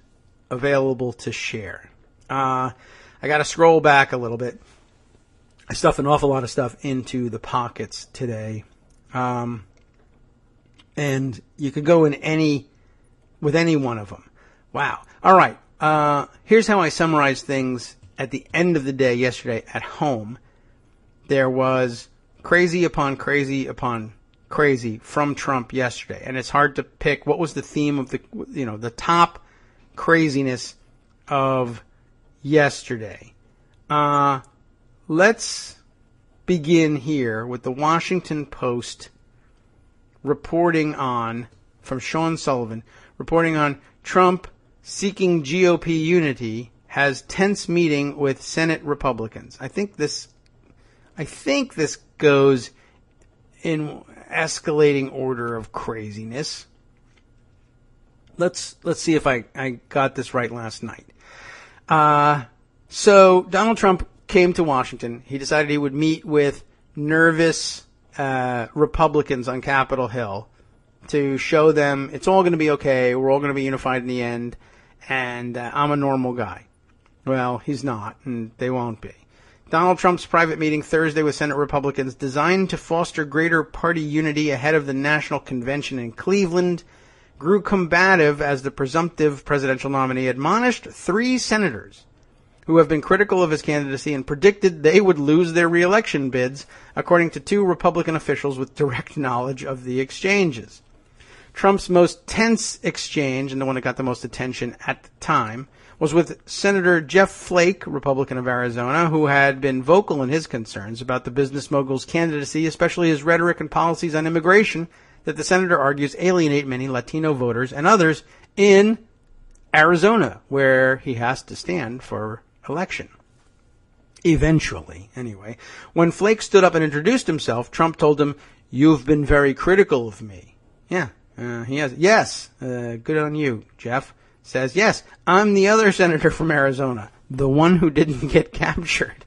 available to share? I got to scroll back a little bit. I stuffed an awful lot of stuff into the pockets today. And you could go with any one of them. Wow. All right. Here's how I summarized things at the end of the day yesterday at home. There was crazy upon crazy upon crazy from Trump yesterday. And it's hard to pick what was the theme of the top craziness of yesterday. Let's begin here with the Washington Post reporting on, from Sean Sullivan, reporting on Trump seeking GOP unity, has tense meeting with Senate Republicans. I think this goes in escalating order of craziness. Let's see if I got this right last night. So Donald Trump came to Washington. He decided he would meet with nervous Republicans on Capitol Hill to show them it's all going to be okay. We're all going to be unified in the end. And I'm a normal guy. Well, he's not, and they won't be. Donald Trump's private meeting Thursday with Senate Republicans designed to foster greater party unity ahead of the national convention in Cleveland grew combative as the presumptive presidential nominee admonished three senators who have been critical of his candidacy and predicted they would lose their re-election bids, according to two Republican officials with direct knowledge of the exchanges. Trump's most tense exchange, and the one that got the most attention at the time, was with Senator Jeff Flake, Republican of Arizona, who had been vocal in his concerns about the business mogul's candidacy, especially his rhetoric and policies on immigration that the senator argues alienate many Latino voters and others in Arizona, where he has to stand for election. Eventually, anyway. When Flake stood up and introduced himself, Trump told him, "You've been very critical of me." Yeah. He has. Yes. Good on you, Jeff. Says, yes, I'm the other senator from Arizona, the one who didn't get captured.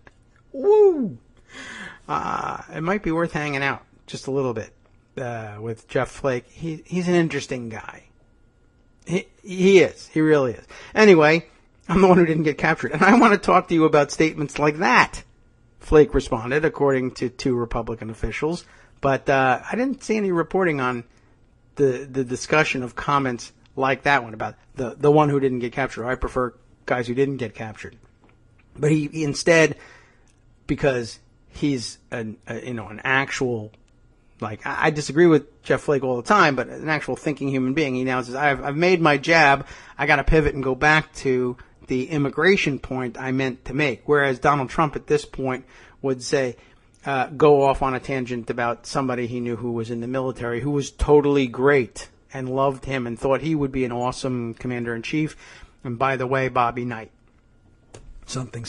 Woo! It might be worth hanging out just a little bit with Jeff Flake. He's an interesting guy. He is. He really is. Anyway, I'm the one who didn't get captured. And I want to talk to you about statements like that. Flake responded, according to two Republican officials. But I didn't see any reporting on the discussion of comments like that one about the one who didn't get captured. I prefer guys who didn't get captured. But he instead, because he's an actual Like, I disagree with Jeff Flake all the time, but an actual thinking human being, he now says, I've made my jab, I gotta pivot and go back to the immigration point I meant to make. Whereas Donald Trump at this point would say, go off on a tangent about somebody he knew who was in the military, who was totally great and loved him and thought he would be an awesome commander-in-chief. And by the way, Bobby Knight. Something,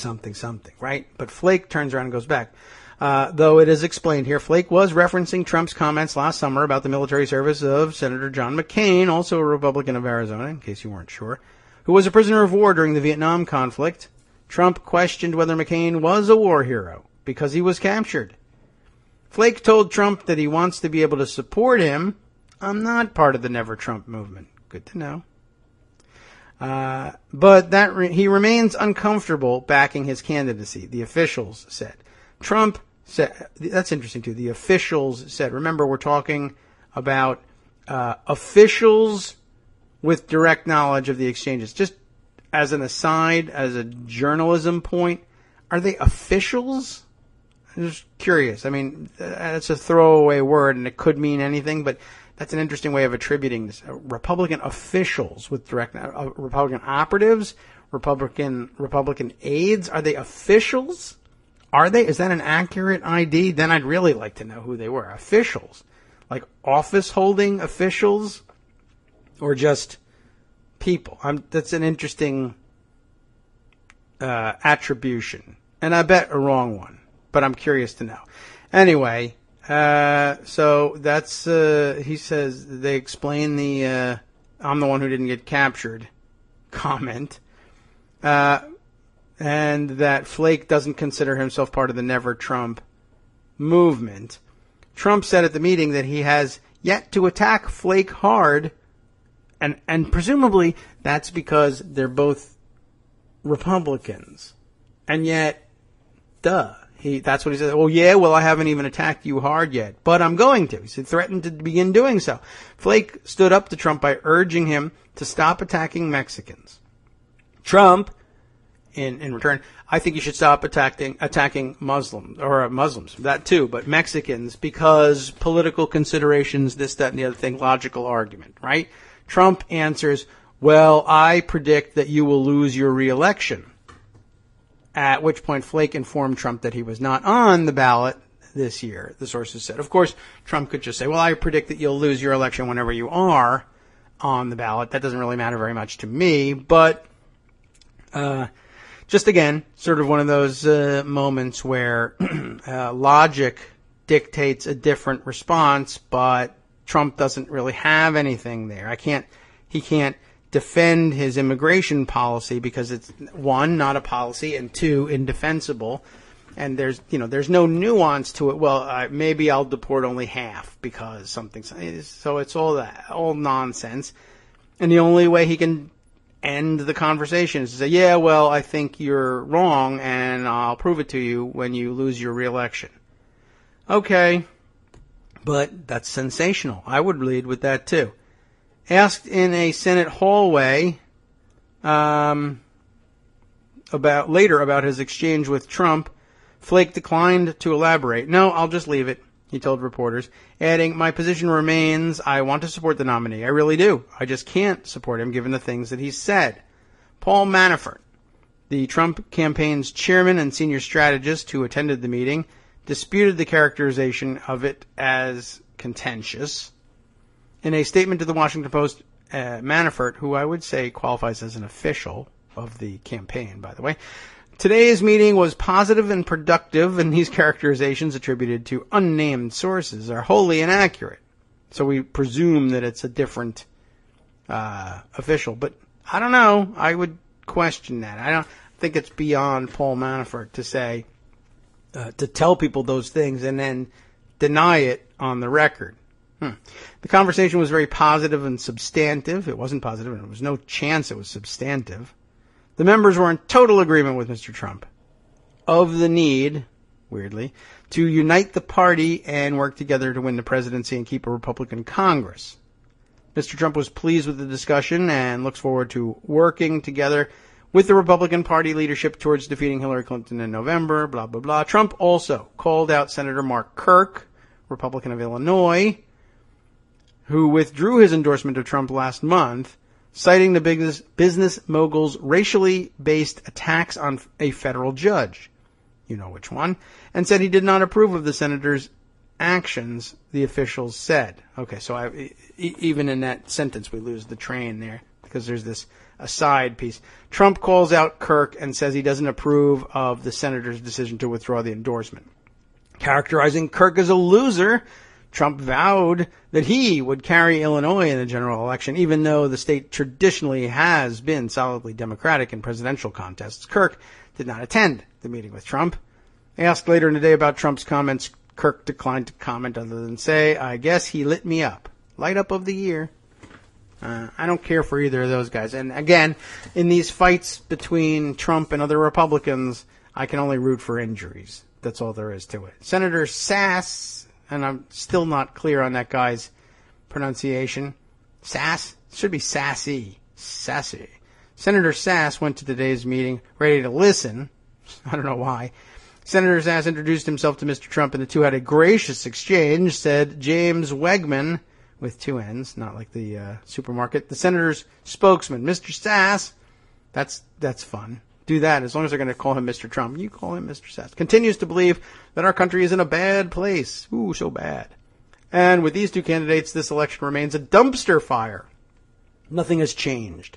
right? But Flake turns around and goes back. Though it is explained here, Flake was referencing Trump's comments last summer about the military service of Senator John McCain, also a Republican of Arizona, in case you weren't sure, who was a prisoner of war during the Vietnam conflict. Trump questioned whether McCain was a war hero because he was captured. Flake told Trump that he wants to be able to support him. I'm not part of the Never Trump movement. Good to know. But he remains uncomfortable backing his candidacy, the officials said. Trump said, that's interesting too, the officials said, remember we're talking about officials with direct knowledge of the exchanges. Just as an aside, as a journalism point, are they officials? I'm just curious. I mean, it's a throwaway word and it could mean anything, but that's an interesting way of attributing this. Republican officials with direct, Republican operatives, Republican aides, are they officials? Are they? Is that an accurate ID? Then I'd really like to know who they were. Officials. Like office-holding officials? Or just people? That's an interesting attribution. And I bet a wrong one. But I'm curious to know. Anyway, so that's, he says, they explain the, I'm the one who didn't get captured comment. And that Flake doesn't consider himself part of the Never Trump movement. Trump said at the meeting that he has yet to attack Flake hard, and presumably that's because they're both Republicans. And yet, that's what he said. Oh yeah, well I haven't even attacked you hard yet, but I'm going to. He said, threatened to begin doing so. Flake stood up to Trump by urging him to stop attacking Mexicans. Trump, in return, I think you should stop attacking Muslims, that too, but Mexicans, because political considerations, this, that, and the other thing, logical argument, right? Trump answers, well, I predict that you will lose your reelection. At which point Flake informed Trump that he was not on the ballot this year, the sources said. Of course, Trump could just say, well, I predict that you'll lose your election whenever you are on the ballot. That doesn't really matter very much to me, but just again, sort of one of those moments where logic dictates a different response, but Trump doesn't really have anything there. He can't defend his immigration policy because it's, one, not a policy, and two, indefensible. And there's no nuance to it. Well, maybe I'll deport only half because something. So it's all nonsense. And the only way he can end the conversation is to say, yeah, well, I think you're wrong, and I'll prove it to you when you lose your reelection. Okay, but that's sensational. I would lead with that too. Asked in a Senate hallway about his exchange with Trump, Flake declined to elaborate. No, I'll just leave it, he told reporters, adding, my position remains, I want to support the nominee. I really do. I just can't support him given the things that he said. Paul Manafort, the Trump campaign's chairman and senior strategist who attended the meeting, disputed the characterization of it as contentious. In a statement to the Washington Post, Manafort, who I would say qualifies as an official of the campaign, by the way, today's meeting was positive and productive, and these characterizations attributed to unnamed sources are wholly inaccurate. So we presume that it's a different official. But I don't know. I would question that. I don't think it's beyond Paul Manafort to say, to tell people those things and then deny it on the record. The conversation was very positive and substantive. It wasn't positive, and there was no chance it was substantive. The members were in total agreement with Mr. Trump of the need, weirdly, to unite the party and work together to win the presidency and keep a Republican Congress. Mr. Trump was pleased with the discussion and looks forward to working together with the Republican Party leadership towards defeating Hillary Clinton in November, blah, blah, blah. Trump also called out Senator Mark Kirk, Republican of Illinois, who withdrew his endorsement of Trump last month, citing the business mogul's racially based attacks on a federal judge, you know which one, and said he did not approve of the senator's actions, the officials said. Okay, so even in that sentence we lose the train there because there's this aside piece. Trump calls out Kirk and says he doesn't approve of the senator's decision to withdraw the endorsement. Characterizing Kirk as a loser, Trump vowed that he would carry Illinois in the general election, even though the state traditionally has been solidly Democratic in presidential contests. Kirk did not attend the meeting with Trump. Asked later in the day about Trump's comments, Kirk declined to comment other than say, I guess he lit me up. Light up of the year. I don't care for either of those guys. And again, in these fights between Trump and other Republicans, I can only root for injuries. That's all there is to it. Senator Sass, and I'm still not clear on that guy's pronunciation. Sass? It should be Sassy. Sassy. Senator Sass went to today's meeting ready to listen. I don't know why. Senator Sass introduced himself to Mr. Trump, and the two had a gracious exchange, said James Wegman, with two N's, not like the supermarket. The senator's spokesman, Mr. Sass, that's fun. Do that as long as they're going to call him Mr. Trump. You call him Mr. Sass. Continues to believe that our country is in a bad place. Ooh, so bad. And with these two candidates, this election remains a dumpster fire. Nothing has changed.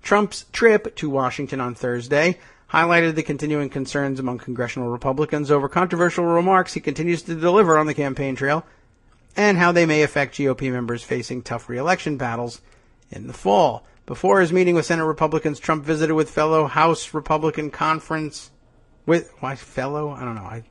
Trump's trip to Washington on Thursday highlighted the continuing concerns among congressional Republicans over controversial remarks he continues to deliver on the campaign trail and how they may affect GOP members facing tough re-election battles in the fall. Before his meeting with Senate Republicans, Trump visited with fellow House Republican conference why fellow? I don't know. I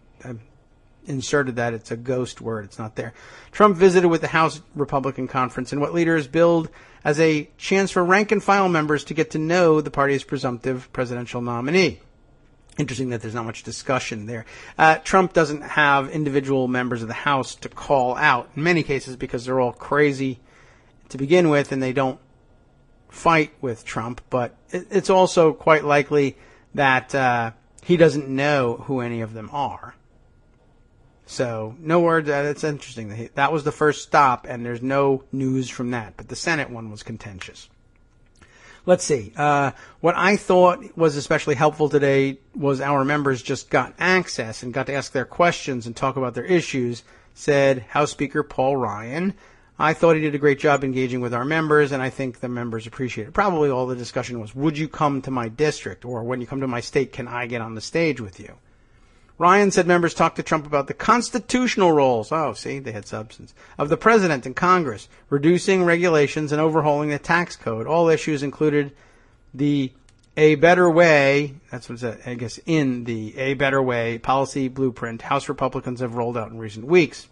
inserted that. It's a ghost word. It's not there. Trump visited with the House Republican conference in what leaders billed as a chance for rank and file members to get to know the party's presumptive presidential nominee. Interesting that there's not much discussion there. Trump doesn't have individual members of the House to call out in many cases because they're all crazy to begin with and they don't fight with Trump. But it's also quite likely that he doesn't know who any of them are. So, no word. That's interesting. That was the first stop, and there's no news from that. But the Senate one was contentious. Let's see. What I thought was especially helpful today was our members just got access and got to ask their questions and talk about their issues, said House Speaker Paul Ryan. I thought he did a great job engaging with our members, and I think the members appreciate it. Probably all the discussion was, would you come to my district? Or when you come to my state, can I get on the stage with you? Ryan said members talked to Trump about the constitutional roles, they had substance, of the president and Congress, reducing regulations and overhauling the tax code. All issues included the A Better Way, that's what it said, I guess, in the A Better Way policy blueprint House Republicans have rolled out in recent weeks.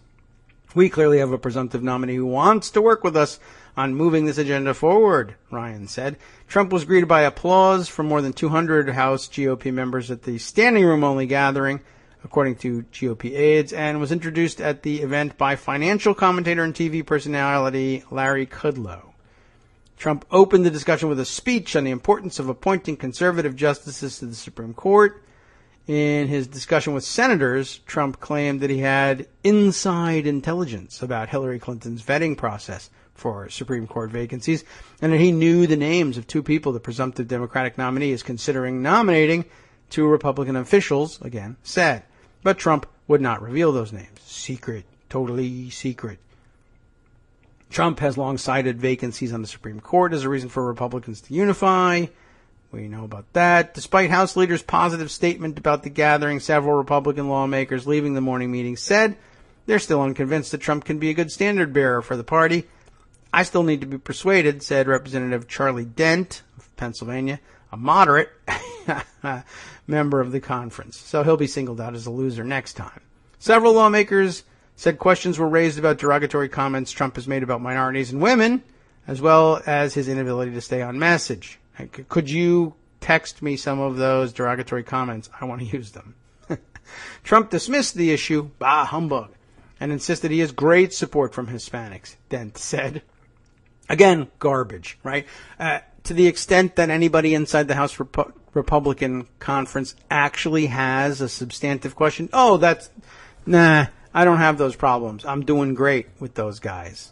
We clearly have a presumptive nominee who wants to work with us on moving this agenda forward, Ryan said. Trump was greeted by applause from more than 200 House GOP members at the standing room only gathering, according to GOP aides, and was introduced at the event by financial commentator and TV personality Larry Kudlow. Trump opened the discussion with a speech on the importance of appointing conservative justices to the Supreme Court. In his discussion with senators, Trump claimed that he had inside intelligence about Hillary Clinton's vetting process for Supreme Court vacancies, and that he knew the names of two people the presumptive Democratic nominee is considering nominating. Two Republican officials, again, said. But Trump would not reveal those names. Secret. Totally secret. Trump has long cited vacancies on the Supreme Court as a reason for Republicans to unify. We know about that. Despite House leaders' positive statement about the gathering, several Republican lawmakers leaving the morning meeting said they're still unconvinced that Trump can be a good standard bearer for the party. I still need to be persuaded, said Representative Charlie Dent of Pennsylvania, a moderate member of the conference. So he'll be singled out as a loser next time. Several lawmakers said questions were raised about derogatory comments Trump has made about minorities and women, as well as his inability to stay on message. Could you text me some of those derogatory comments? I want to use them. Trump dismissed the issue, bah humbug, and insisted he has great support from Hispanics, Dent said. Again, garbage, right? To the extent that anybody inside the House Republican conference actually has a substantive question, I I don't have those problems. I'm doing great with those guys.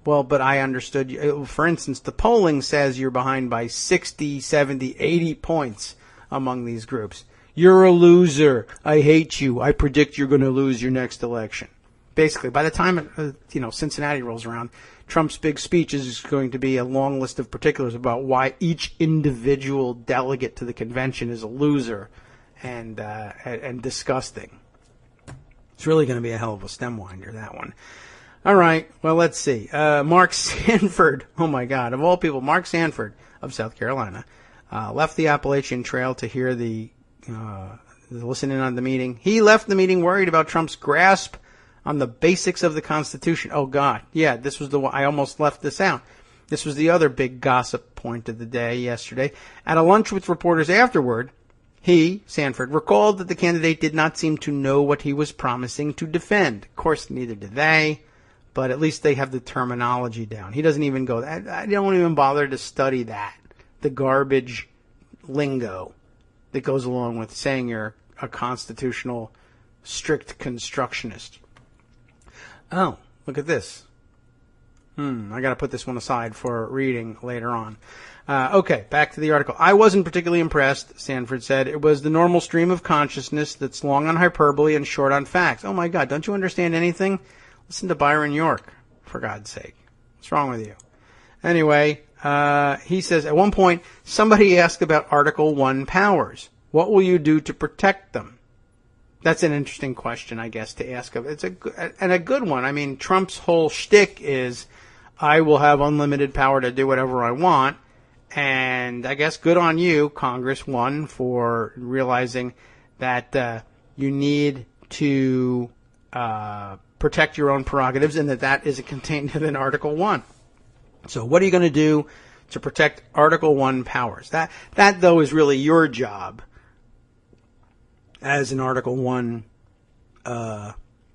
Well, but I understood you. For instance, the polling says you're behind by 60, 70, 80 points among these groups. You're a loser. I hate you. I predict you're going to lose your next election. Basically, by the time Cincinnati rolls around, Trump's big speech is going to be a long list of particulars about why each individual delegate to the convention is a loser and disgusting. It's really going to be a hell of a stem winder, that one. All right, well, let's see. Mark Sanford, oh my God, of all people, Mark Sanford of South Carolina, left the Appalachian Trail to hear the listen in on the meeting. He left the meeting worried about Trump's grasp on the basics of the Constitution. Oh, God. Yeah, this was the one. I almost left this out. This was the other big gossip point of the day yesterday. At a lunch with reporters afterward, he, Sanford, recalled that the candidate did not seem to know what he was promising to defend. Of course, neither did they, but at least they have the terminology down. He doesn't even go, I don't even bother to study that, the garbage lingo that goes along with saying you're a constitutional, strict constructionist. Oh, look at this. I got to put this one aside for reading later on. Okay, back to the article. I wasn't particularly impressed, Sanford said. It was the normal stream of consciousness that's long on hyperbole and short on facts. Oh, my God, don't you understand anything? Listen to Byron York, for God's sake. What's wrong with you? Anyway, he says, at one point, somebody asked about Article 1 powers. What will you do to protect them? That's an interesting question, I guess, to ask of. It's a good one. I mean, Trump's whole shtick is, I will have unlimited power to do whatever I want. And I guess good on you, Congress, one, for realizing that you need to protect your own prerogatives and that is contained within Article 1. So what are you going to do to protect Article 1 powers? That though, is really your job as an Article 1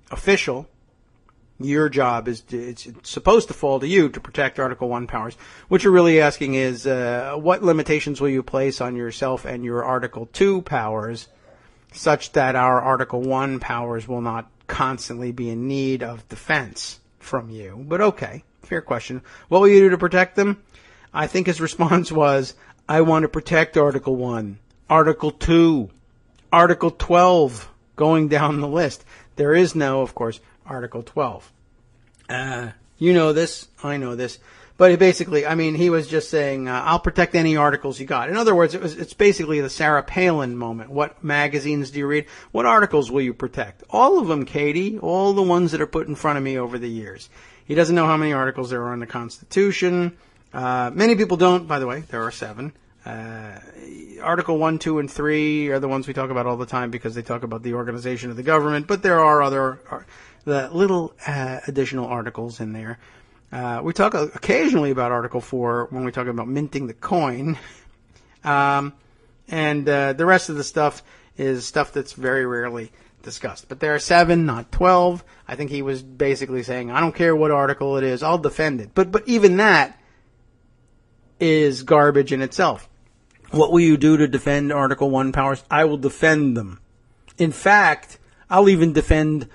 official. Your job is it's supposed to fall to you to protect Article 1 powers. What you're really asking is what limitations will you place on yourself and your Article 2 powers such that our Article 1 powers will not constantly be in need of defense from you. But okay, fair question. What will you do to protect them? I think his response was, I want to protect Article 1, Article 2, Article 12, going down the list. There is no, of course, Article 12. You know this, I know this. But basically, I mean, he was just saying, I'll protect any articles you got. In other words, it's basically the Sarah Palin moment. What magazines do you read? What articles will you protect? All of them, Katie. All the ones that are put in front of me over the years. He doesn't know how many articles there are in the Constitution. Many people don't, by the way. There are 7. Article 1, 2, and 3 are the ones we talk about all the time because they talk about the organization of the government. But there are other the little additional articles in there. We talk occasionally about Article 4 when we talk about minting the coin. And the rest of the stuff is stuff that's very rarely discussed. But there are 7, not 12. I think he was basically saying, I don't care what article it is, I'll defend it. But even that is garbage in itself. What will you do to defend Article 1 powers? I will defend them. In fact, I'll even defend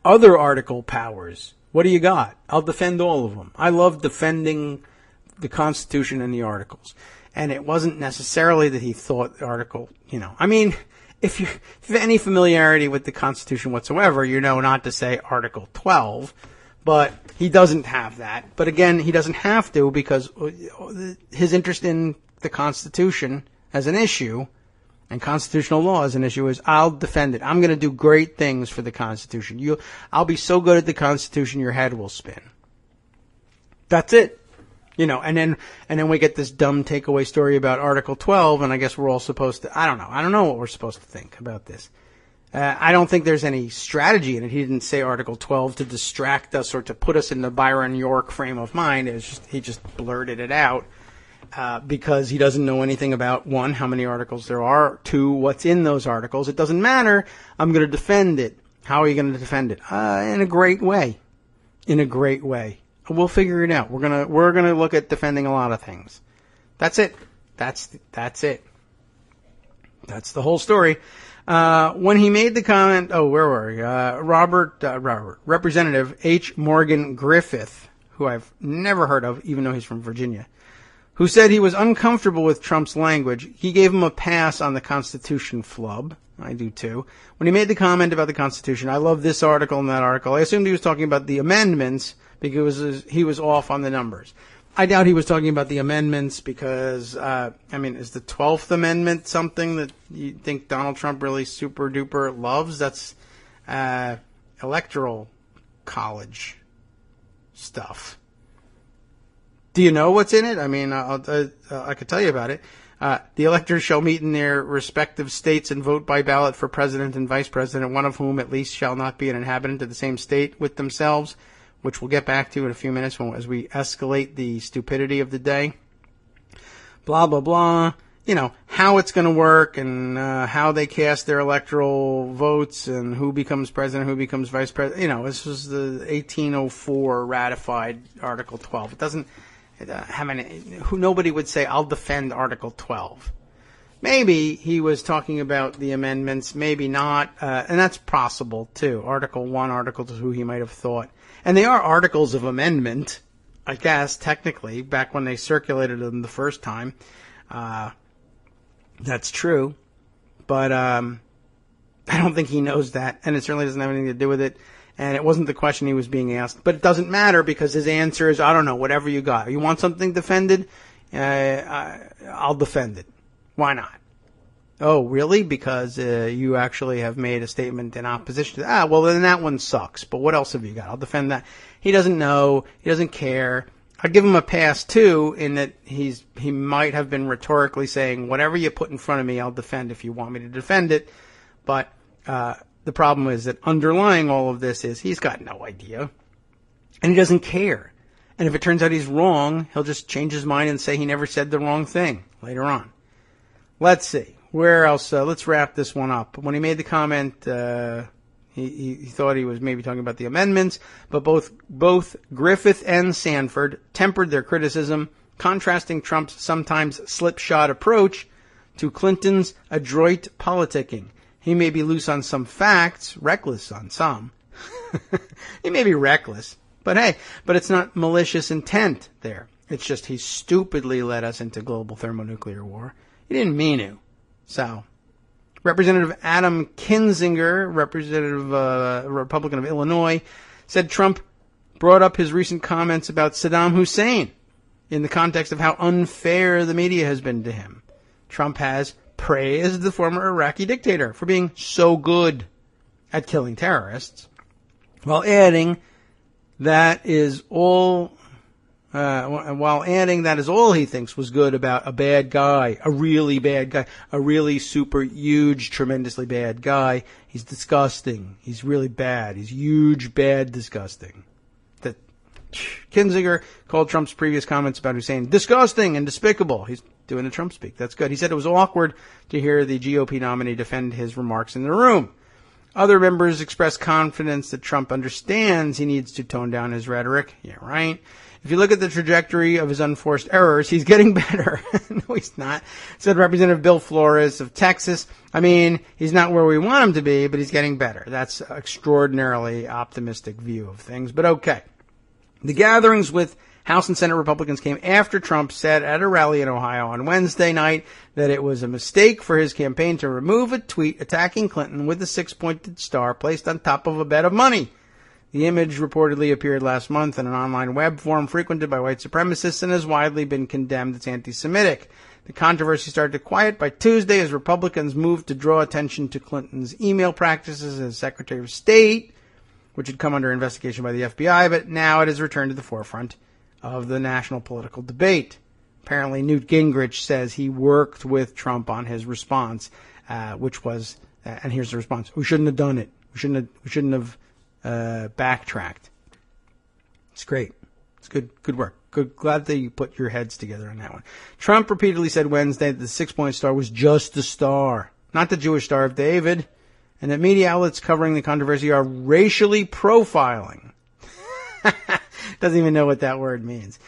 other article powers. What do you got? I'll defend all of them. I love defending the Constitution and the articles. And it wasn't necessarily that he thought the article, I mean, if you have any familiarity with the Constitution whatsoever, you know not to say Article 12, but he doesn't have that. But again, he doesn't have to because his interest in the Constitution as an issue and constitutional law as an issue is I'll defend it. I'm going to do great things for the Constitution. I'll be so good at the Constitution your head will spin. That's it. And then we get this dumb takeaway story about Article 12, and I guess we're all supposed to, I don't know what we're supposed to think about this. I don't think there's any strategy in it. He didn't say Article 12 to distract us or to put us in the Byron York frame of mind. He just blurted it out because he doesn't know anything about, 1, how many articles there are, 2, what's in those articles. It doesn't matter. I'm going to defend it. How are you going to defend it? In a great way. In a great way. We'll figure it out. We're gonna look at defending a lot of things. That's it. That's it. That's the whole story. When he made the comment, where were we? Representative H. Morgan Griffith, who I've never heard of, even though he's from Virginia, who said he was uncomfortable with Trump's language. He gave him a pass on the Constitution flub. I do too. When he made the comment about the Constitution, I love this article and that article. I assumed he was talking about the amendments because he was off on the numbers. I doubt he was talking about the amendments because, is the 12th Amendment something that you think Donald Trump really super duper loves? That's electoral college stuff. Do you know what's in it? I mean, I could tell you about it. The electors shall meet in their respective states and vote by ballot for president and vice president, one of whom at least shall not be an inhabitant of the same state with themselves, which we'll get back to in a few minutes as we escalate the stupidity of the day. Blah, blah, blah. You know, how it's going to work and how they cast their electoral votes and who becomes president, who becomes vice president. You know, this was the 1804 ratified Article 12. It doesn't have any, nobody would say, I'll defend Article 12. Maybe he was talking about the amendments, maybe not, and that's possible too. Article 1, Article 2, he might have thought. And they are articles of amendment, I guess, technically, back when they circulated them the first time. That's true. But I don't think he knows that, and it certainly doesn't have anything to do with it. And it wasn't the question he was being asked. But it doesn't matter because his answer is, I don't know, whatever you got. You want something defended? I'll defend it. Why not? Oh, really? Because you actually have made a statement in opposition to that. Well, then that one sucks. But what else have you got? I'll defend that. He doesn't know. He doesn't care. I'd give him a pass, too, in that he might have been rhetorically saying, whatever you put in front of me, I'll defend if you want me to defend it. But the problem is that underlying all of this is he's got no idea. And he doesn't care. And if it turns out he's wrong, he'll just change his mind and say he never said the wrong thing later on. Let's see. Where else? Let's wrap this one up. When he made the comment, he thought he was maybe talking about the amendments, but both Griffith and Sanford tempered their criticism, contrasting Trump's sometimes slipshod approach to Clinton's adroit politicking. He may be loose on some facts, reckless on some. He may be reckless, but it's not malicious intent there. It's just he stupidly led us into global thermonuclear war. He didn't mean to. So, Representative Adam Kinzinger, Republican of Illinois, said Trump brought up his recent comments about Saddam Hussein in the context of how unfair the media has been to him. Trump has praised the former Iraqi dictator for being so good at killing terrorists, while adding that is all he thinks was good about a bad guy, a really bad guy, a really super huge, tremendously bad guy. He's disgusting. He's really bad. He's huge, bad, disgusting. That Kinzinger called Trump's previous comments about Hussein disgusting and despicable. He's doing the Trump speak. That's good. He said it was awkward to hear the GOP nominee defend his remarks in the room. Other members expressed confidence that Trump understands he needs to tone down his rhetoric. Yeah, right. If you look at the trajectory of his unforced errors, he's getting better. No, he's not, said Representative Bill Flores of Texas. I mean, he's not where we want him to be, but he's getting better. That's an extraordinarily optimistic view of things, but okay. The gatherings with House and Senate Republicans came after Trump said at a rally in Ohio on Wednesday night that it was a mistake for his campaign to remove a tweet attacking Clinton with a 6-pointed star placed on top of a bed of money. The image reportedly appeared last month in an online web forum frequented by white supremacists and has widely been condemned as anti-Semitic. The controversy started to quiet by Tuesday as Republicans moved to draw attention to Clinton's email practices as Secretary of State, which had come under investigation by the FBI, but now it has returned to the forefront of the national political debate. Apparently, Newt Gingrich says he worked with Trump on his response, which was, and here's the response: "We shouldn't have done it. We shouldn't have backtracked." It's great. It's good work. Glad that you put your heads together on that one. Trump repeatedly said Wednesday that the 6-point star was just a star, not the Jewish Star of David, and that media outlets covering the controversy are racially profiling. Doesn't even know what that word means.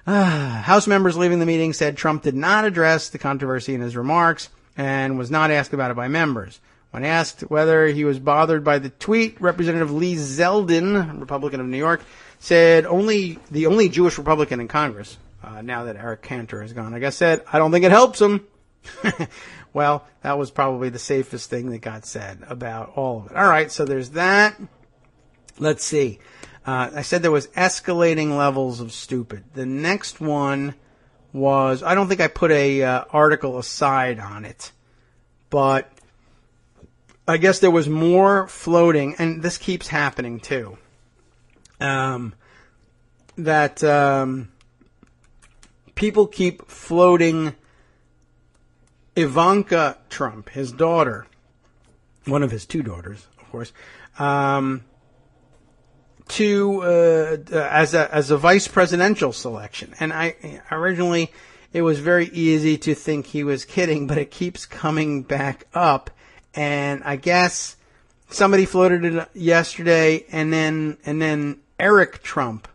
House members leaving the meeting said Trump did not address the controversy in his remarks. and was not asked about it by members. When asked whether he was bothered by the tweet, Representative Lee Zeldin, Republican of New York, said the only Jewish Republican in Congress, now that Eric Cantor is gone, I guess, said, I don't think it helps him. Well, that was probably the safest thing that got said about all of it. All right, so there's that. Let's see. I said there was escalating levels of stupid. The next one was, I don't think I put a article aside on it, but I guess there was more floating, and this keeps happening too, that people keep floating Ivanka Trump, his daughter, one of his two daughters, of course, as a vice presidential selection. And I originally, it was very easy to think he was kidding, but it keeps coming back up. And I guess somebody floated it yesterday, and then Eric Trump.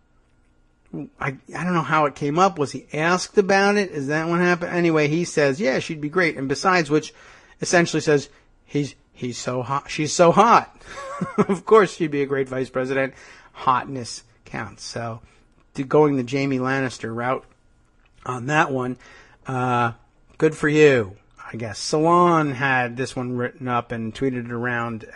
I don't know how it came up. Was he asked about it? Is that what happened? Anyway, he says, yeah, she'd be great. And besides which, essentially says, he's so hot. She's so hot. Of course she'd be a great vice president. Hotness counts. So, going the Jamie Lannister route on that one, good for you, I guess. Salon had this one written up and tweeted it around.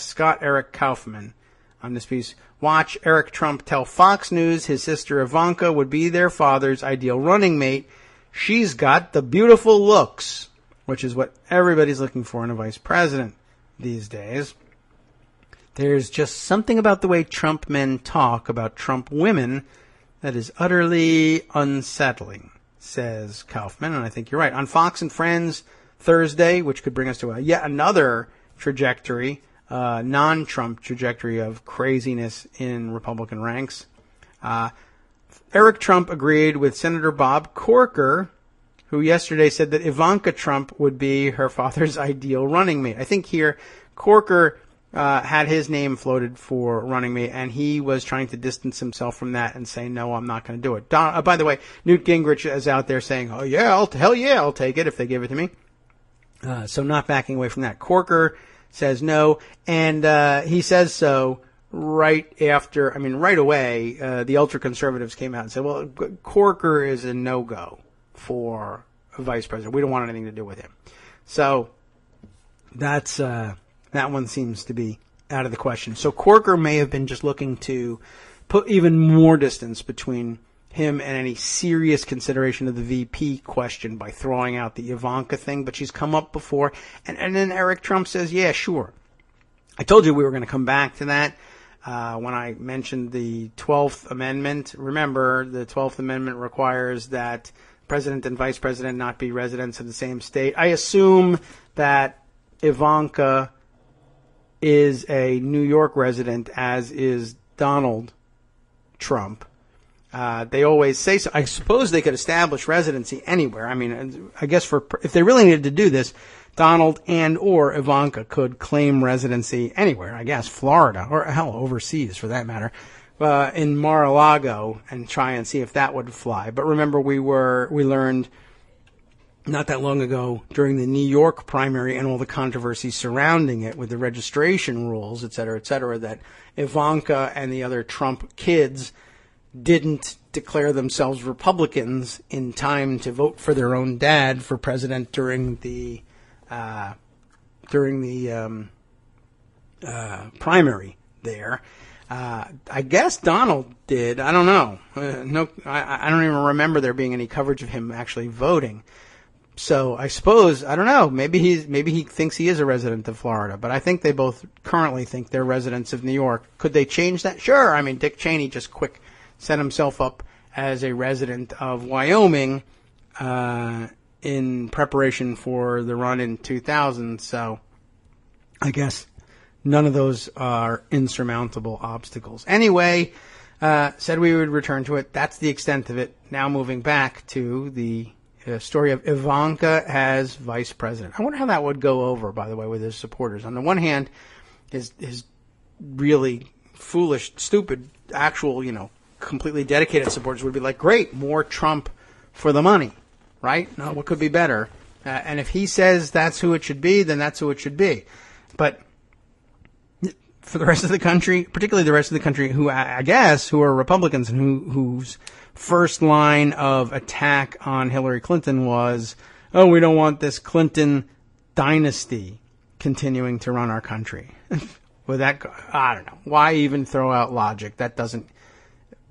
Scott Eric Kaufman on this piece. Watch Eric Trump tell Fox News his sister Ivanka would be their father's ideal running mate. She's got the beautiful looks, which is what everybody's looking for in a vice president these days. There's just something about the way Trump men talk about Trump women that is utterly unsettling, says Kaufman, and I think you're right. On Fox and Friends Thursday, which could bring us to yet another trajectory, non-Trump trajectory of craziness in Republican ranks. Eric Trump agreed with Senator Bob Corker, who yesterday said that Ivanka Trump would be her father's ideal running mate. I think here Corker had his name floated for running mate, and he was trying to distance himself from that and say, no, I'm not going to do it. By the way, Newt Gingrich is out there saying, oh yeah, I'll take it if they give it to me. So not backing away from that. Corker says no, and he says so right away, the ultra-conservatives came out and said, well, Corker is a no-go for a vice president. We don't want anything to do with him. So that's that one seems to be out of the question. So Corker may have been just looking to put even more distance between him and any serious consideration of the VP question by throwing out the Ivanka thing, but she's come up before. And then Eric Trump says, yeah, sure. I told you we were going to come back to that when I mentioned the 12th Amendment. Remember, the 12th Amendment requires that president and vice president not be residents of the same state. I assume that Ivanka is a New York resident, as is Donald Trump. They always say so. I suppose they could establish residency anywhere. I mean, I guess if they really needed to do this, Donald and or Ivanka could claim residency anywhere. I guess Florida, or hell, overseas for that matter, in Mar-a-Lago, and try and see if that would fly. But remember, we learned not that long ago during the New York primary and all the controversy surrounding it with the registration rules, et cetera, that Ivanka and the other Trump kids didn't declare themselves Republicans in time to vote for their own dad for president during the primary there. I guess Donald did. I don't know. I don't even remember there being any coverage of him actually voting. So I suppose, I don't know, maybe he thinks he is a resident of Florida, but I think they both currently think they're residents of New York. Could they change that? Sure. I mean, Dick Cheney just set himself up as a resident of Wyoming in preparation for the run in 2000. So I guess none of those are insurmountable obstacles. Anyway, said we would return to it. That's the extent of it. Now moving back to the story of Ivanka as vice president. I wonder how that would go over, by the way, with his supporters. On the one hand, his really foolish, stupid, actual, completely dedicated supporters would be like, great, more Trump for the money, right? No, what could be better? And if he says that's who it should be, then that's who it should be. But for the rest of the country, particularly the rest of the country, who I guess who are Republicans and whose first line of attack on Hillary Clinton was, oh, we don't want this Clinton dynasty continuing to run our country. With that, I don't know. Why even throw out logic? That doesn't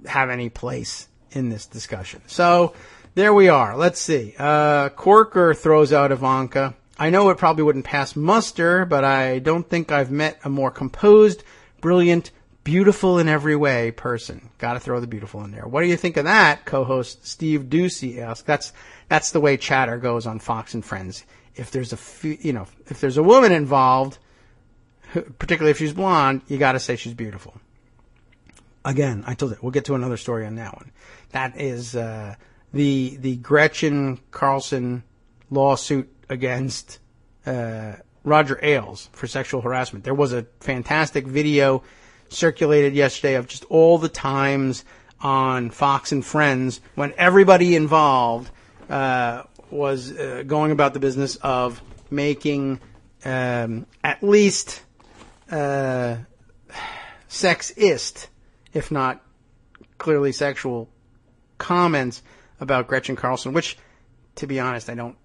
have any place in this discussion. So there we are. Let's see. Corker throws out Ivanka. I know it probably wouldn't pass muster, but I don't think I've met a more composed, brilliant, beautiful in every way person. Got to throw the beautiful in there. What do you think of that? Co-host Steve Ducey asks. That's the way chatter goes on Fox and Friends. If there's if there's a woman involved, particularly if she's blonde, you got to say she's beautiful. Again, I told you we'll get to another story on that one. That is the Gretchen Carlson lawsuit against Roger Ailes for sexual harassment. There was a fantastic video circulated yesterday of just all the times on Fox and Friends when everybody involved was going about the business of making at least sexist, if not clearly sexual, comments about Gretchen Carlson, which, to be honest, I don't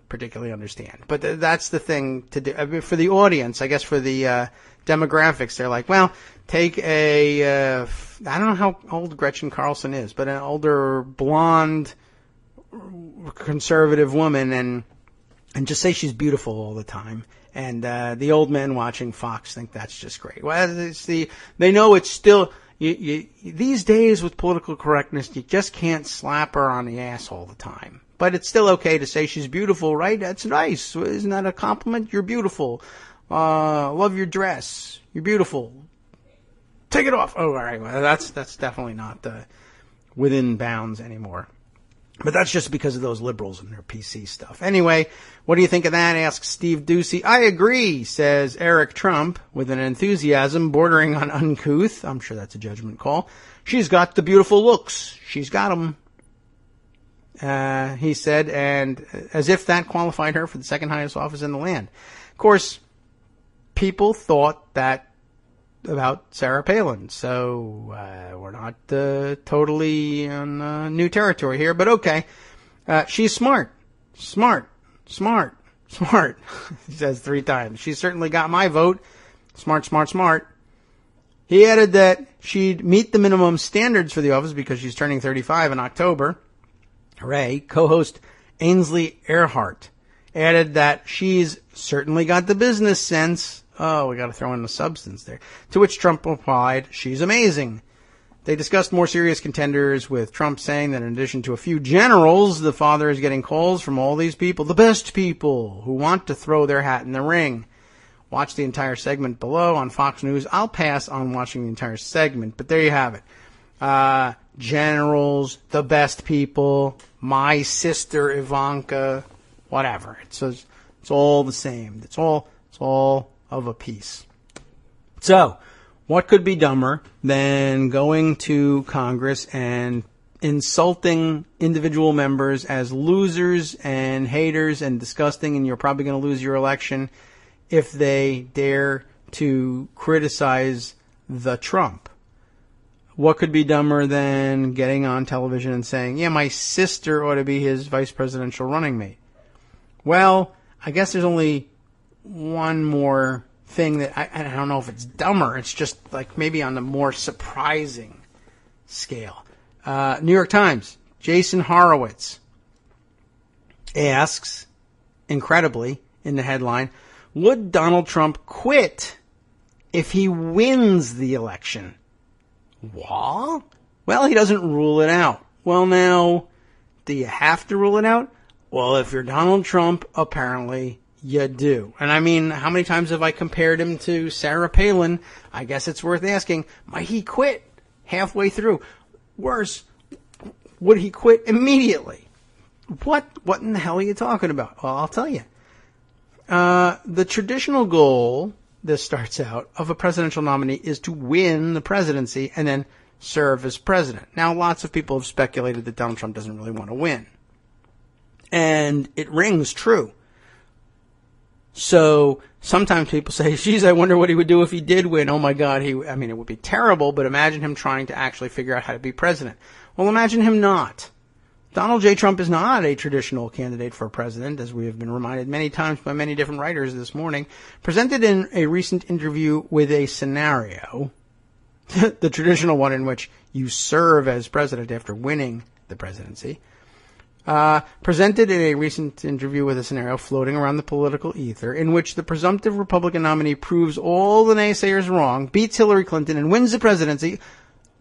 particularly understand. But that's the thing to do. I mean, for the audience, I guess for the demographics, they're like, well, take I don't know how old Gretchen Carlson is, but an older blonde conservative woman and just say she's beautiful all the time. And the old men watching Fox think that's just great. Well, they know it's still... these days with political correctness, you just can't slap her on the ass all the time. But it's still okay to say she's beautiful, right? That's nice. Isn't that a compliment? You're beautiful. Love your dress. You're beautiful. Take it off. Oh, all right. Well, that's definitely not within bounds anymore. But that's just because of those liberals and their PC stuff. Anyway, what do you think of that? Asks Steve Ducey. I agree, says Eric Trump, with an enthusiasm bordering on uncouth. I'm sure that's a judgment call. She's got the beautiful looks. She's got them. He said, and as if that qualified her for the second highest office in the land. Of course, people thought that about Sarah Palin, so we're not totally on new territory here, but okay. She's smart. He says 3 times. She certainly got my vote. Smart. He added that she'd meet the minimum standards for the office because she's turning 35 in October. Hooray. Co-host Ainsley Earhart added that she's certainly got the business sense. Oh, we got to throw in the substance there. To which Trump replied, she's amazing. They discussed more serious contenders, with Trump saying that in addition to a few generals, the father is getting calls from all these people, the best people, who want to throw their hat in the ring. Watch the entire segment below on Fox News. I'll pass on watching the entire segment, but there you have it. Generals, the best people, my sister Ivanka, whatever. It's all the same. It's all of a piece. So, what could be dumber than going to Congress and insulting individual members as losers and haters and disgusting, and you're probably going to lose your election if they dare to criticize the Trump? What could be dumber than getting on television and saying, yeah, my sister ought to be his vice presidential running mate? Well, I guess there's only one more thing that I don't know if it's dumber. It's just like maybe on the more surprising scale. New York Times, Jason Horowitz asks, incredibly, in the headline, would Donald Trump quit if he wins the election? What? Well, he doesn't rule it out. Well, now, do you have to rule it out? Well, if you're Donald Trump, apparently you do. And I mean, how many times have I compared him to Sarah Palin? I guess it's worth asking, might he quit halfway through? Worse, would he quit immediately? What in the hell are you talking about? Well, I'll tell you. The traditional goal, this starts out, of a presidential nominee is to win the presidency and then serve as president. Now, lots of people have speculated that Donald Trump doesn't really want to win. And it rings true. So sometimes people say, geez, I wonder what he would do if he did win. Oh my God, it would be terrible, but imagine him trying to actually figure out how to be president. Well, imagine him not. Donald J. Trump is not a traditional candidate for president, as we have been reminded many times by many different writers this morning. Presented in a recent interview with a scenario, the traditional one in which you serve as president after winning the presidency, presented in a recent interview with a scenario floating around the political ether in which the presumptive Republican nominee proves all the naysayers wrong, beats Hillary Clinton, and wins the presidency,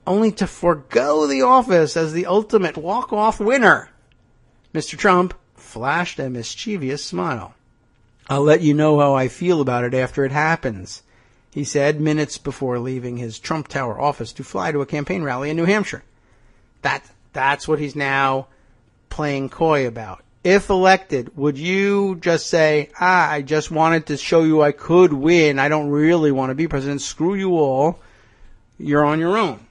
only to forego the office as the ultimate walk-off winner. Mr. Trump flashed a mischievous smile. I'll let you know how I feel about it after it happens, he said minutes before leaving his Trump Tower office to fly to a campaign rally in New Hampshire. That's what he's now playing coy about. If elected, would you just say, I just wanted to show you I could win. I don't really want to be president. Screw you all. You're on your own.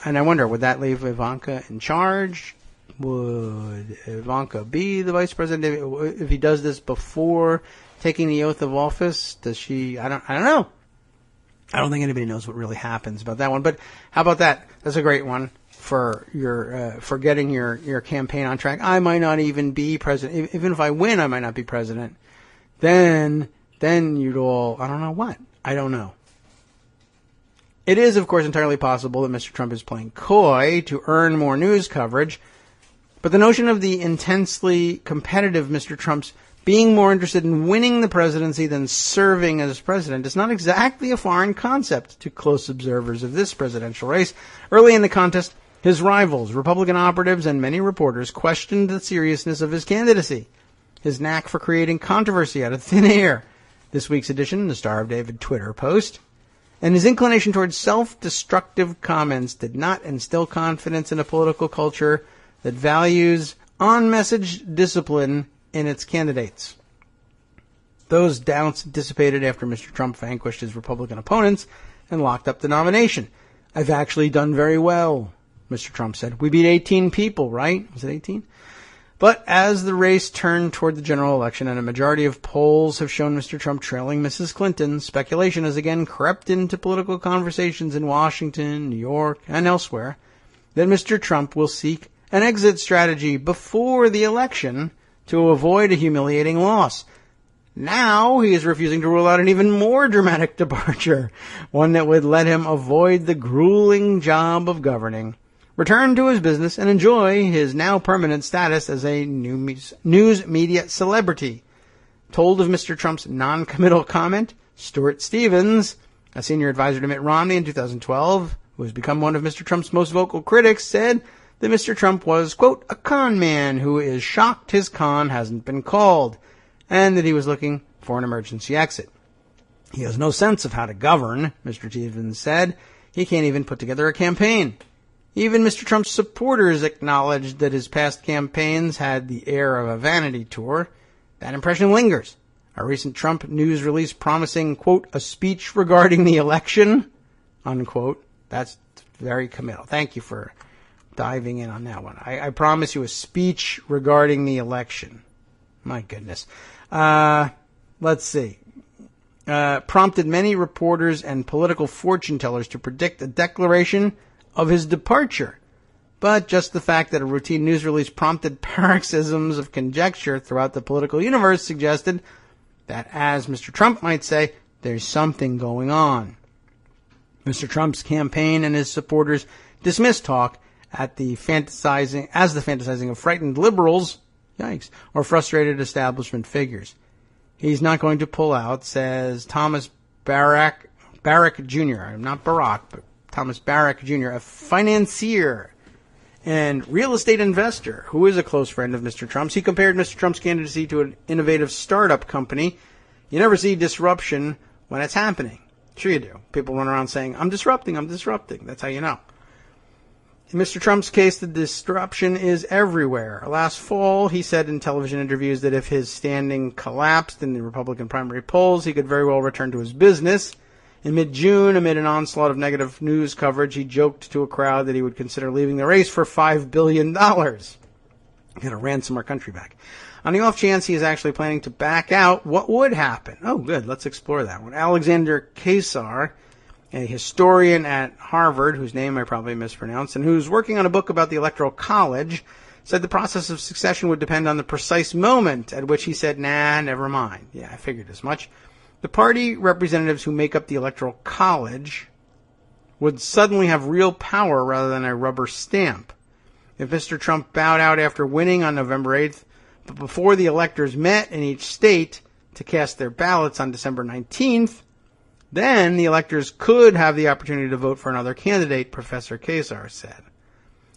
And I wonder, would that leave Ivanka in charge? Would Ivanka be the vice president if he does this before taking the oath of office? Does she? I don't know. I don't think anybody knows what really happens about that one. But how about that? That's a great one for for getting your campaign on track. I might not even be president. Even if I win, I might not be president. Then you'd all, I don't know what. I don't know. It is, of course, entirely possible that Mr. Trump is playing coy to earn more news coverage, but the notion of the intensely competitive Mr. Trump's being more interested in winning the presidency than serving as president is not exactly a foreign concept to close observers of this presidential race. Early in the contest, his rivals, Republican operatives, and many reporters questioned the seriousness of his candidacy, his knack for creating controversy out of thin air. This week's edition, the Star of David Twitter post, and his inclination towards self-destructive comments did not instill confidence in a political culture that values on-message discipline in its candidates. Those doubts dissipated after Mr. Trump vanquished his Republican opponents and locked up the nomination. I've actually done very well, Mr. Trump said. We beat 18 people, right? Was it 18? But as the race turned toward the general election and a majority of polls have shown Mr. Trump trailing Mrs. Clinton, speculation has again crept into political conversations in Washington, New York, and elsewhere that Mr. Trump will seek an exit strategy before the election to avoid a humiliating loss. Now he is refusing to rule out an even more dramatic departure, one that would let him avoid the grueling job of governing, return to his business, and enjoy his now permanent status as a news media celebrity. Told of Mr. Trump's non-committal comment, Stuart Stevens, a senior advisor to Mitt Romney in 2012, who has become one of Mr. Trump's most vocal critics, said that Mr. Trump was, quote, a con man who is shocked his con hasn't been called, and that he was looking for an emergency exit. He has no sense of how to govern, Mr. Stevens said. He can't even put together a campaign. Even Mr. Trump's supporters acknowledged that his past campaigns had the air of a vanity tour. That impression lingers. A recent Trump news release promising, quote, a speech regarding the election, unquote. That's very committal. Thank you for diving in on that one. I promise you a speech regarding the election. My goodness. Let's see. Prompted many reporters and political fortune tellers to predict a declaration of his departure. But just the fact that a routine news release prompted paroxysms of conjecture throughout the political universe suggested that, as Mr. Trump might say, there's something going on. Mr. Trump's campaign and his supporters dismissed talk as the fantasizing of frightened liberals, yikes, or frustrated establishment figures. He's not going to pull out, says Thomas Barrack Jr., not Barack, but Thomas Barrack Jr., a financier and real estate investor who is a close friend of Mr. Trump's. He compared Mr. Trump's candidacy to an innovative startup company. You never see disruption when it's happening. Sure you do. People run around saying, I'm disrupting. That's how you know. In Mr. Trump's case, the disruption is everywhere. Last fall, he said in television interviews that if his standing collapsed in the Republican primary polls, he could very well return to his business. In mid-June, amid an onslaught of negative news coverage, he joked to a crowd that he would consider leaving the race for $5 billion. Got to ransom our country back. On the off chance he is actually planning to back out, what would happen? Oh, good. Let's explore that one. Alexander Kaczor, a historian at Harvard, whose name I probably mispronounced, and who's working on a book about the Electoral College, said the process of succession would depend on the precise moment at which he said, nah, never mind. Yeah, I figured as much. The party representatives who make up the Electoral College would suddenly have real power rather than a rubber stamp. If Mr. Trump bowed out after winning on November 8th, but before the electors met in each state to cast their ballots on December 19th, then the electors could have the opportunity to vote for another candidate, Professor Kaczor said.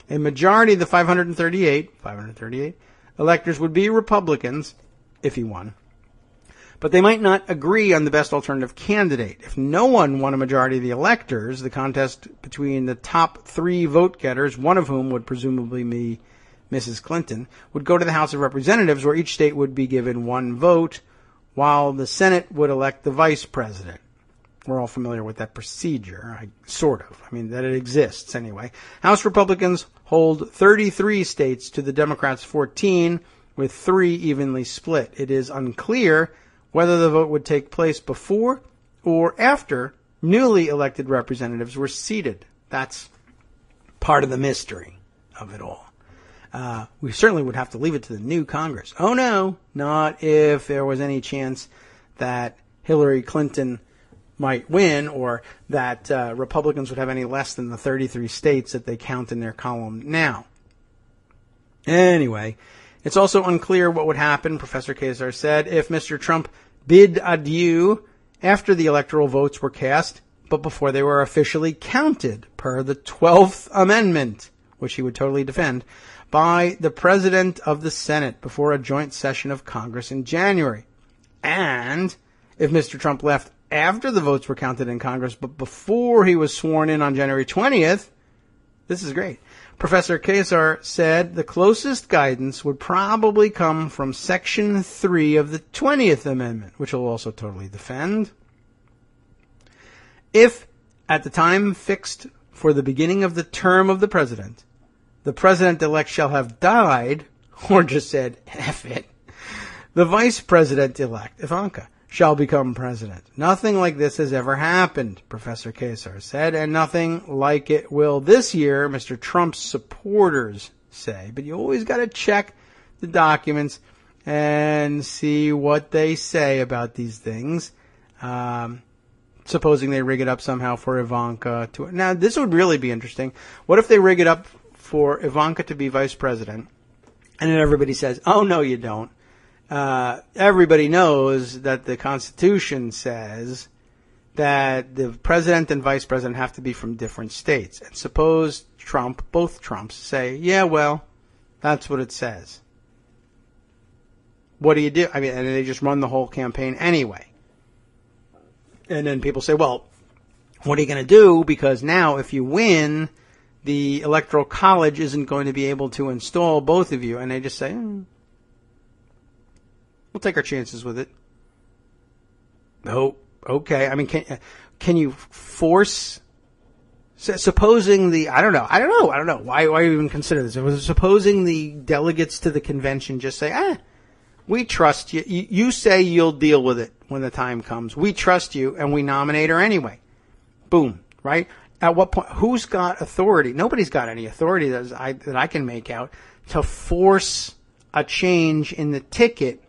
A majority of the 538 electors would be Republicans if he won. But they might not agree on the best alternative candidate. If no one won a majority of the electors, the contest between the top 3 vote-getters, one of whom would presumably be Mrs. Clinton, would go to the House of Representatives, where each state would be given 1 vote, while the Senate would elect the vice president. We're all familiar with that procedure, sort of. I mean, that it exists anyway. House Republicans hold 33 states to the Democrats' 14, with 3 evenly split. It is unclear whether the vote would take place before or after newly elected representatives were seated. That's part of the mystery of it all. We certainly would have to leave it to the new Congress. Oh no, not if there was any chance that Hillary Clinton might win, or that Republicans would have any less than the 33 states that they count in their column now. Anyway, it's also unclear what would happen, Professor Kaczor said, if Mr. Trump bid adieu after the electoral votes were cast, but before they were officially counted, per the 12th Amendment, which he would totally defend, by the President of the Senate before a joint session of Congress in January. And if Mr. Trump left after the votes were counted in Congress, but before he was sworn in on January 20th, this is great. Professor Kaczor said the closest guidance would probably come from Section 3 of the 20th Amendment, which he'll also totally defend. If, at the time fixed for the beginning of the term of the president-elect shall have died, or just said, F it, the vice president-elect, Ivanka, shall become president. Nothing like this has ever happened, Professor Kaczor said, and nothing like it will this year, Mr. Trump's supporters say. But you always got to check the documents and see what they say about these things. Supposing they rig it up somehow for Ivanka to... Now, this would really be interesting. What if they rig it up for Ivanka to be vice president, and then everybody says, oh, no, you don't. Everybody knows that the Constitution says that the president and vice president have to be from different states. And suppose both Trumps say, yeah, well, that's what it says. What do you do? I mean, and they just run the whole campaign anyway. And then people say, well, what are you going to do? Because now if you win, the Electoral College isn't going to be able to install both of you. And they just say, we'll take our chances with it. Oh, okay. I mean, can you force? Supposing I don't know. Why even consider this? Supposing the delegates to the convention just say, we trust you. You say you'll deal with it when the time comes. We trust you, and we nominate her anyway. Boom. Right? At what point? Who's got authority? Nobody's got any authority that I can make out to force a change in the ticket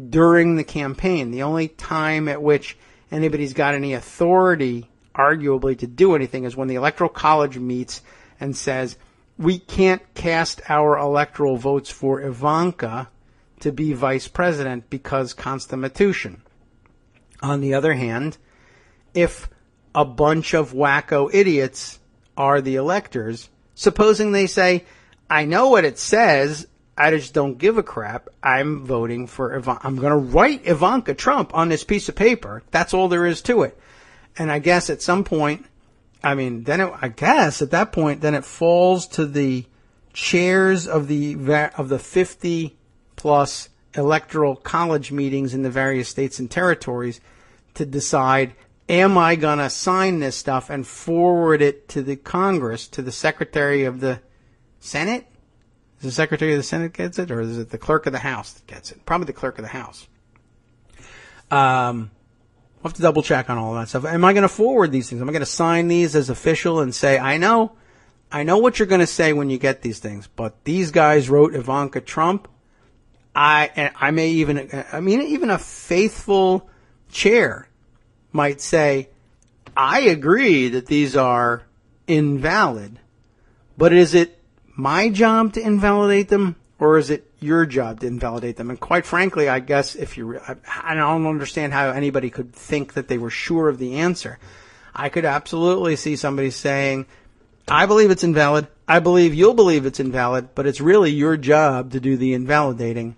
during the campaign. The only time at which anybody's got any authority, arguably, to do anything is when the Electoral College meets and says, we can't cast our electoral votes for Ivanka to be vice president because Constitution. On the other hand, if a bunch of wacko idiots are the electors, supposing they say, I know what it says, I just don't give a crap. I'm voting for Ivanka. I'm going to write Ivanka Trump on this piece of paper. That's all there is to it. And I guess at some point, then it falls to the chairs of the 50 plus electoral college meetings in the various states and territories to decide, am I going to sign this stuff and forward it to the Congress, to the Secretary of the Senate? Is the Secretary of the Senate gets it, or is it the Clerk of the House that gets it? Probably the Clerk of the House. We'll have to double check on all of that stuff. Am I going to forward these things? Am I going to sign these as official and say, I know what you're going to say when you get these things, but these guys wrote Ivanka Trump. Even a faithful chair might say, I agree that these are invalid, but is it my job to invalidate them, or is it your job to invalidate them? And quite frankly, I guess I don't understand how anybody could think that they were sure of the answer. I could absolutely see somebody saying, I believe it's invalid. I believe you'll believe it's invalid, but it's really your job to do the invalidating.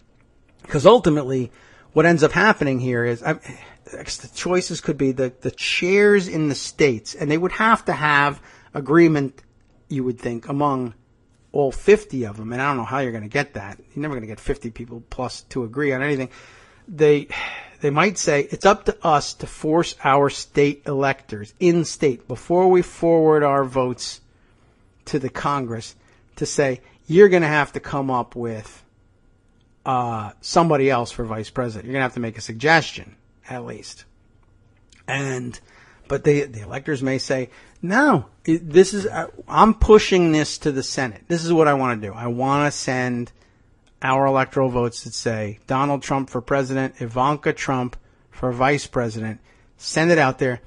Because ultimately, what ends up happening here is the choices could be the chairs in the states, and they would have to have agreement, you would think, among all 50 of them. And I don't know how you're going to get that. You're never going to get 50 people plus to agree on anything. They might say it's up to us to force our state electors in state before we forward our votes to the Congress to say, you're going to have to come up with somebody else for vice president. You're going to have to make a suggestion, at least. But the electors may say, no, I'm pushing this to the Senate. This is what I want to do. I want to send our electoral votes that say Donald Trump for president, Ivanka Trump for vice president. Send it out there.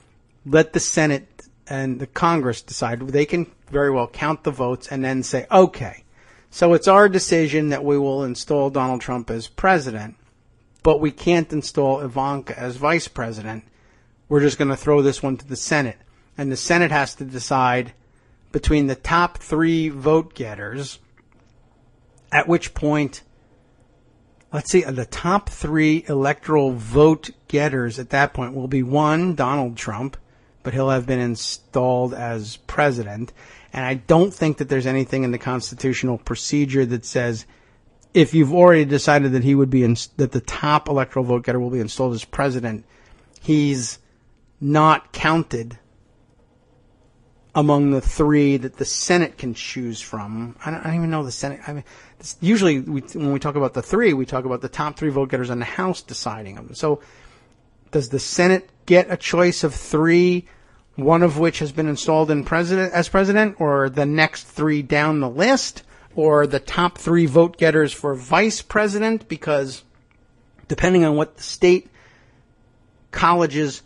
Let the Senate and the Congress decide. They can very well count the votes and then say, okay, so it's our decision that we will install Donald Trump as president, but we can't install Ivanka as vice president. We're just going to throw this one to the Senate. And the Senate has to decide between the top 3 vote getters, at which point, let's see, the top 3 electoral vote getters at that point will be 1, Donald Trump, but he'll have been installed as president. And I don't think that there's anything in the constitutional procedure that says if you've already decided that he would be that the top electoral vote getter will be installed as president, he's not counted among the 3 that the Senate can choose from. I don't even know the Senate. I mean, usually when we talk about the 3, we talk about the top 3 vote getters in the House deciding them. So does the Senate get a choice of 3, one of which has been installed as president, or the next 3 down the list, or the top 3 vote getters for vice president? Because depending on what the state colleges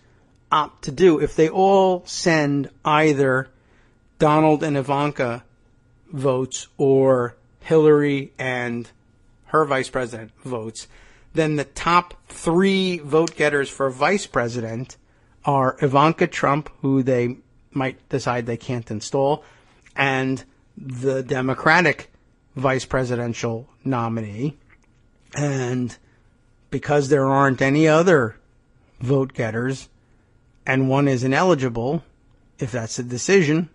opt to do, if they all send either Donald and Ivanka votes or Hillary and her vice president votes, then the top 3 vote getters for vice president are Ivanka Trump, who they might decide they can't install, and the Democratic vice presidential nominee. And because there aren't any other vote getters, and one is ineligible, if that's the decision,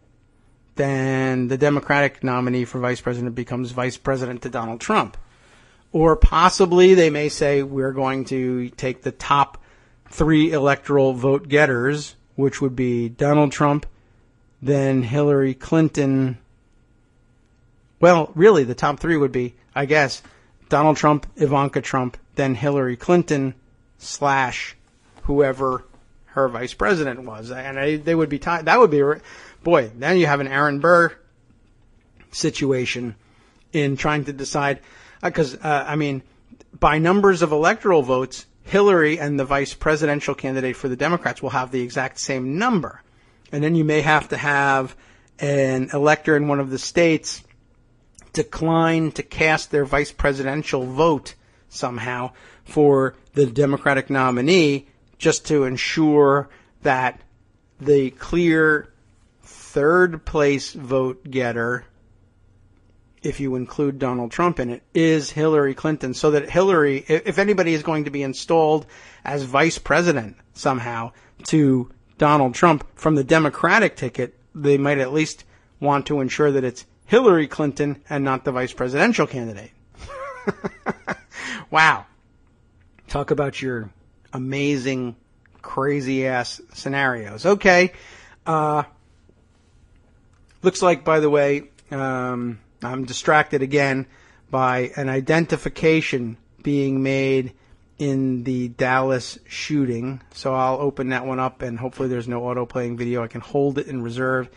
then the Democratic nominee for vice president becomes vice president to Donald Trump. Or possibly they may say, we're going to take the top 3 electoral vote getters, which would be Donald Trump, then Hillary Clinton. Well, really, the top 3 would be, I guess, Donald Trump, Ivanka Trump, then Hillary Clinton / whoever her vice president was. And they would be tied. That would be, boy, then you have an Aaron Burr situation in trying to decide. Because, by numbers of electoral votes, Hillary and the vice presidential candidate for the Democrats will have the exact same number. And then you may have to have an elector in one of the states decline to cast their vice presidential vote somehow for the Democratic nominee, just to ensure that the clear 3rd place vote getter, if you include Donald Trump in it, is Hillary Clinton. So that Hillary, if anybody is going to be installed as vice president somehow to Donald Trump from the Democratic ticket, they might at least want to ensure that it's Hillary Clinton and not the vice presidential candidate. Wow. Talk about your amazing, crazy-ass scenarios. Okay. Looks like, by the way, I'm distracted again, by an identification being made in the Dallas shooting. So I'll open that one up, and hopefully there's no auto-playing video. I can hold it in reserve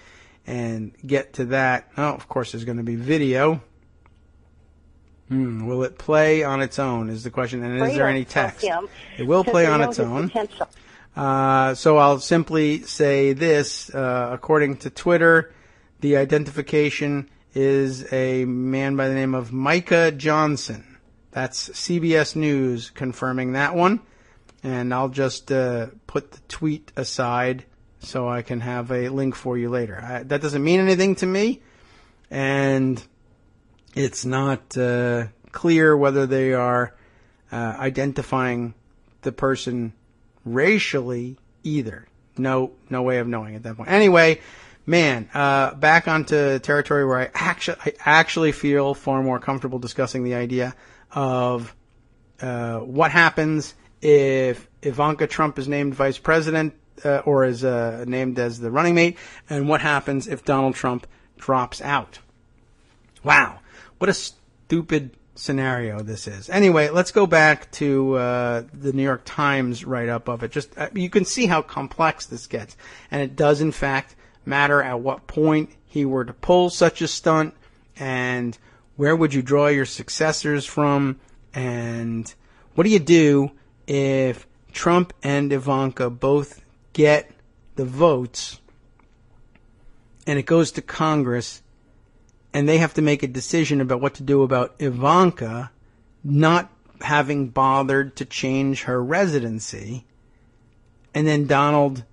and get to that. Oh, of course, there's going to be video. Will it play on its own is the question, and is there any text? It will play on its own. So I'll simply say this. According to Twitter, the identification is a man by the name of Micah Johnson. That's CBS News confirming that one. And I'll just put the tweet aside so I can have a link for you later. That doesn't mean anything to me. And it's not clear whether they are identifying the person racially either. No way of knowing at that point. Anyway, man, back onto territory where I actually feel far more comfortable discussing the idea of what happens if Ivanka Trump is named vice president or is named as the running mate, and what happens if Donald Trump drops out. Wow, what a stupid scenario this is. Anyway, let's go back to the New York Times write-up of it. Just you can see how complex this gets, and it does in fact matter at what point he were to pull such a stunt, and where would you draw your successors from, and what do you do if Trump and Ivanka both get the votes and it goes to Congress and they have to make a decision about what to do about Ivanka not having bothered to change her residency, and then Donald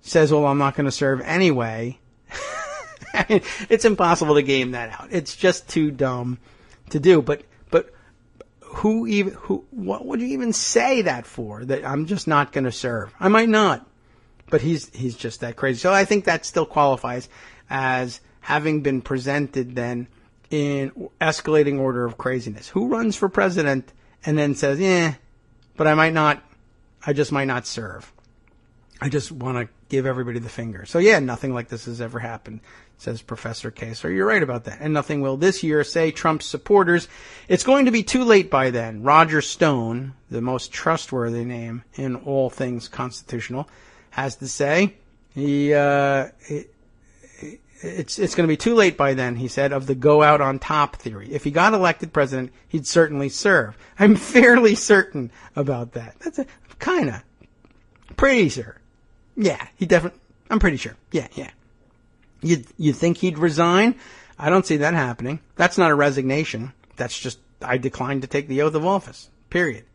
says, well, I'm not going to serve anyway. I mean, it's impossible to game that out. It's just too dumb to do. But what would you even say that for? That I'm just not going to serve. I might not, but he's just that crazy. So I think that still qualifies as having been presented then in escalating order of craziness. Who runs for president and then says, but I just might not serve. I just want to give everybody the finger. So nothing like this has ever happened, says Professor K. So you're right about that. And nothing will this year, say Trump's supporters. It's going to be too late by then. Roger Stone, the most trustworthy name in all things constitutional, has to say it's going to be too late by then, he said, of the go out on top theory. If he got elected president, he'd certainly serve. I'm fairly certain about that. That's pretty sure. Yeah, he definitely, I'm pretty sure. Yeah. You think he'd resign? I don't see that happening. That's not a resignation. That's just, I declined to take the oath of office. Period.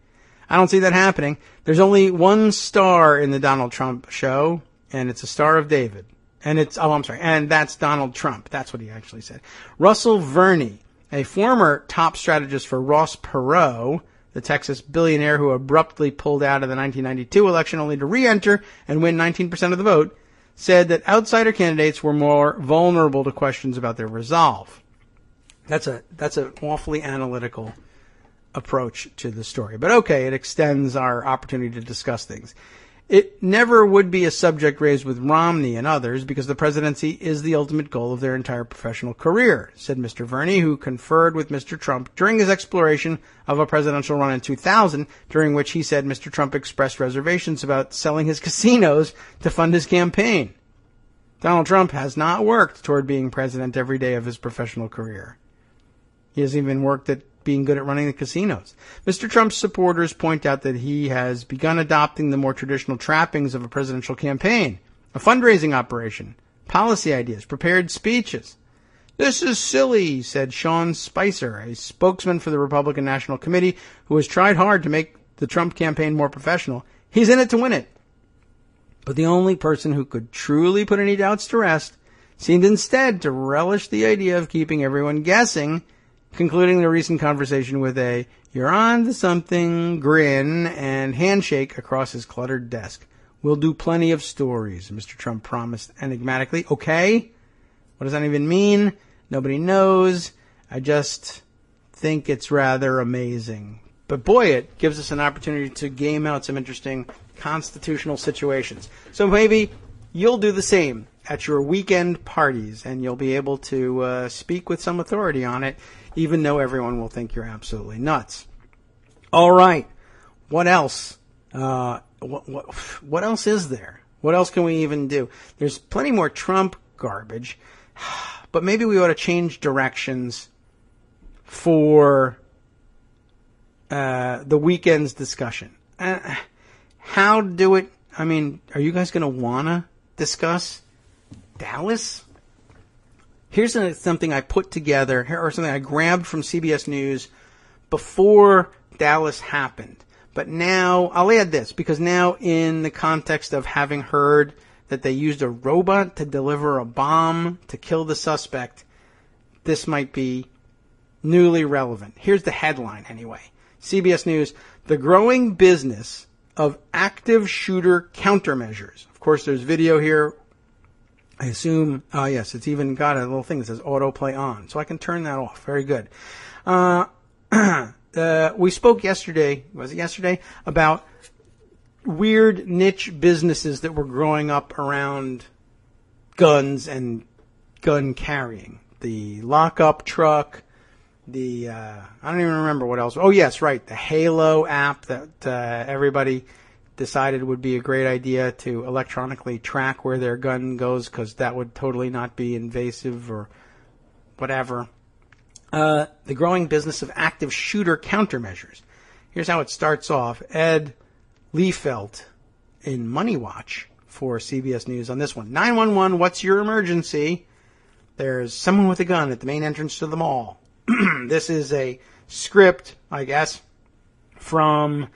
I don't see that happening. There's only one star in the Donald Trump show, and it's a Star of David. And and that's Donald Trump. That's what he actually said. Russell Verney, a former top strategist for Ross Perot, the Texas billionaire who abruptly pulled out of the 1992 election only to re-enter and win 19% of the vote, said that outsider candidates were more vulnerable to questions about their resolve. That's an awfully analytical approach to the story. But okay, it extends our opportunity to discuss things. It never would be a subject raised with Romney and others because the presidency is the ultimate goal of their entire professional career, said Mr. Verney, who conferred with Mr. Trump during his exploration of a presidential run in 2000, during which he said Mr. Trump expressed reservations about selling his casinos to fund his campaign. Donald Trump has not worked toward being president every day of his professional career. He hasn't even worked at being good at running the casinos. Mr. Trump's supporters point out that he has begun adopting the more traditional trappings of a presidential campaign, a fundraising operation, policy ideas, prepared speeches. This is silly, said Sean Spicer, a spokesman for the Republican National Committee who has tried hard to make the Trump campaign more professional. He's in it to win it. But the only person who could truly put any doubts to rest seemed instead to relish the idea of keeping everyone guessing, concluding the recent conversation with a "you're on to something" grin and handshake across his cluttered desk. We'll do plenty of stories, Mr. Trump promised enigmatically. Okay? What does that even mean? Nobody knows. I just think it's rather amazing. But boy, it gives us an opportunity to game out some interesting constitutional situations. So maybe you'll do the same at your weekend parties, and you'll be able to speak with some authority on it, even though everyone will think you're absolutely nuts. All right. What else? What else is there? What else can we even do? There's plenty more Trump garbage, but maybe we ought to change directions for the weekend's discussion. How do it? I mean, are you guys going to want to discuss Dallas? Here's something I put together, or something I grabbed from CBS News before Dallas happened. But now, I'll add this, because now in the context of having heard that they used a robot to deliver a bomb to kill the suspect, this might be newly relevant. Here's the headline anyway. CBS News, the growing business of active shooter countermeasures. Of course, there's video here. I assume, yes, it's even got a little thing that says autoplay on, so I can turn that off. Very good. We spoke yesterday, was it yesterday, about weird niche businesses that were growing up around guns and gun carrying. The lockup truck, I don't even remember what else. Oh, yes, right. The Halo app that everybody decided would be a great idea to electronically track where their gun goes, because that would totally not be invasive or whatever. The growing business of active shooter countermeasures. Here's how it starts off. Ed Liefeld in Money Watch for CBS News on this one. 911, what's your emergency? There's someone with a gun at the main entrance to the mall. This is a script, I guess, from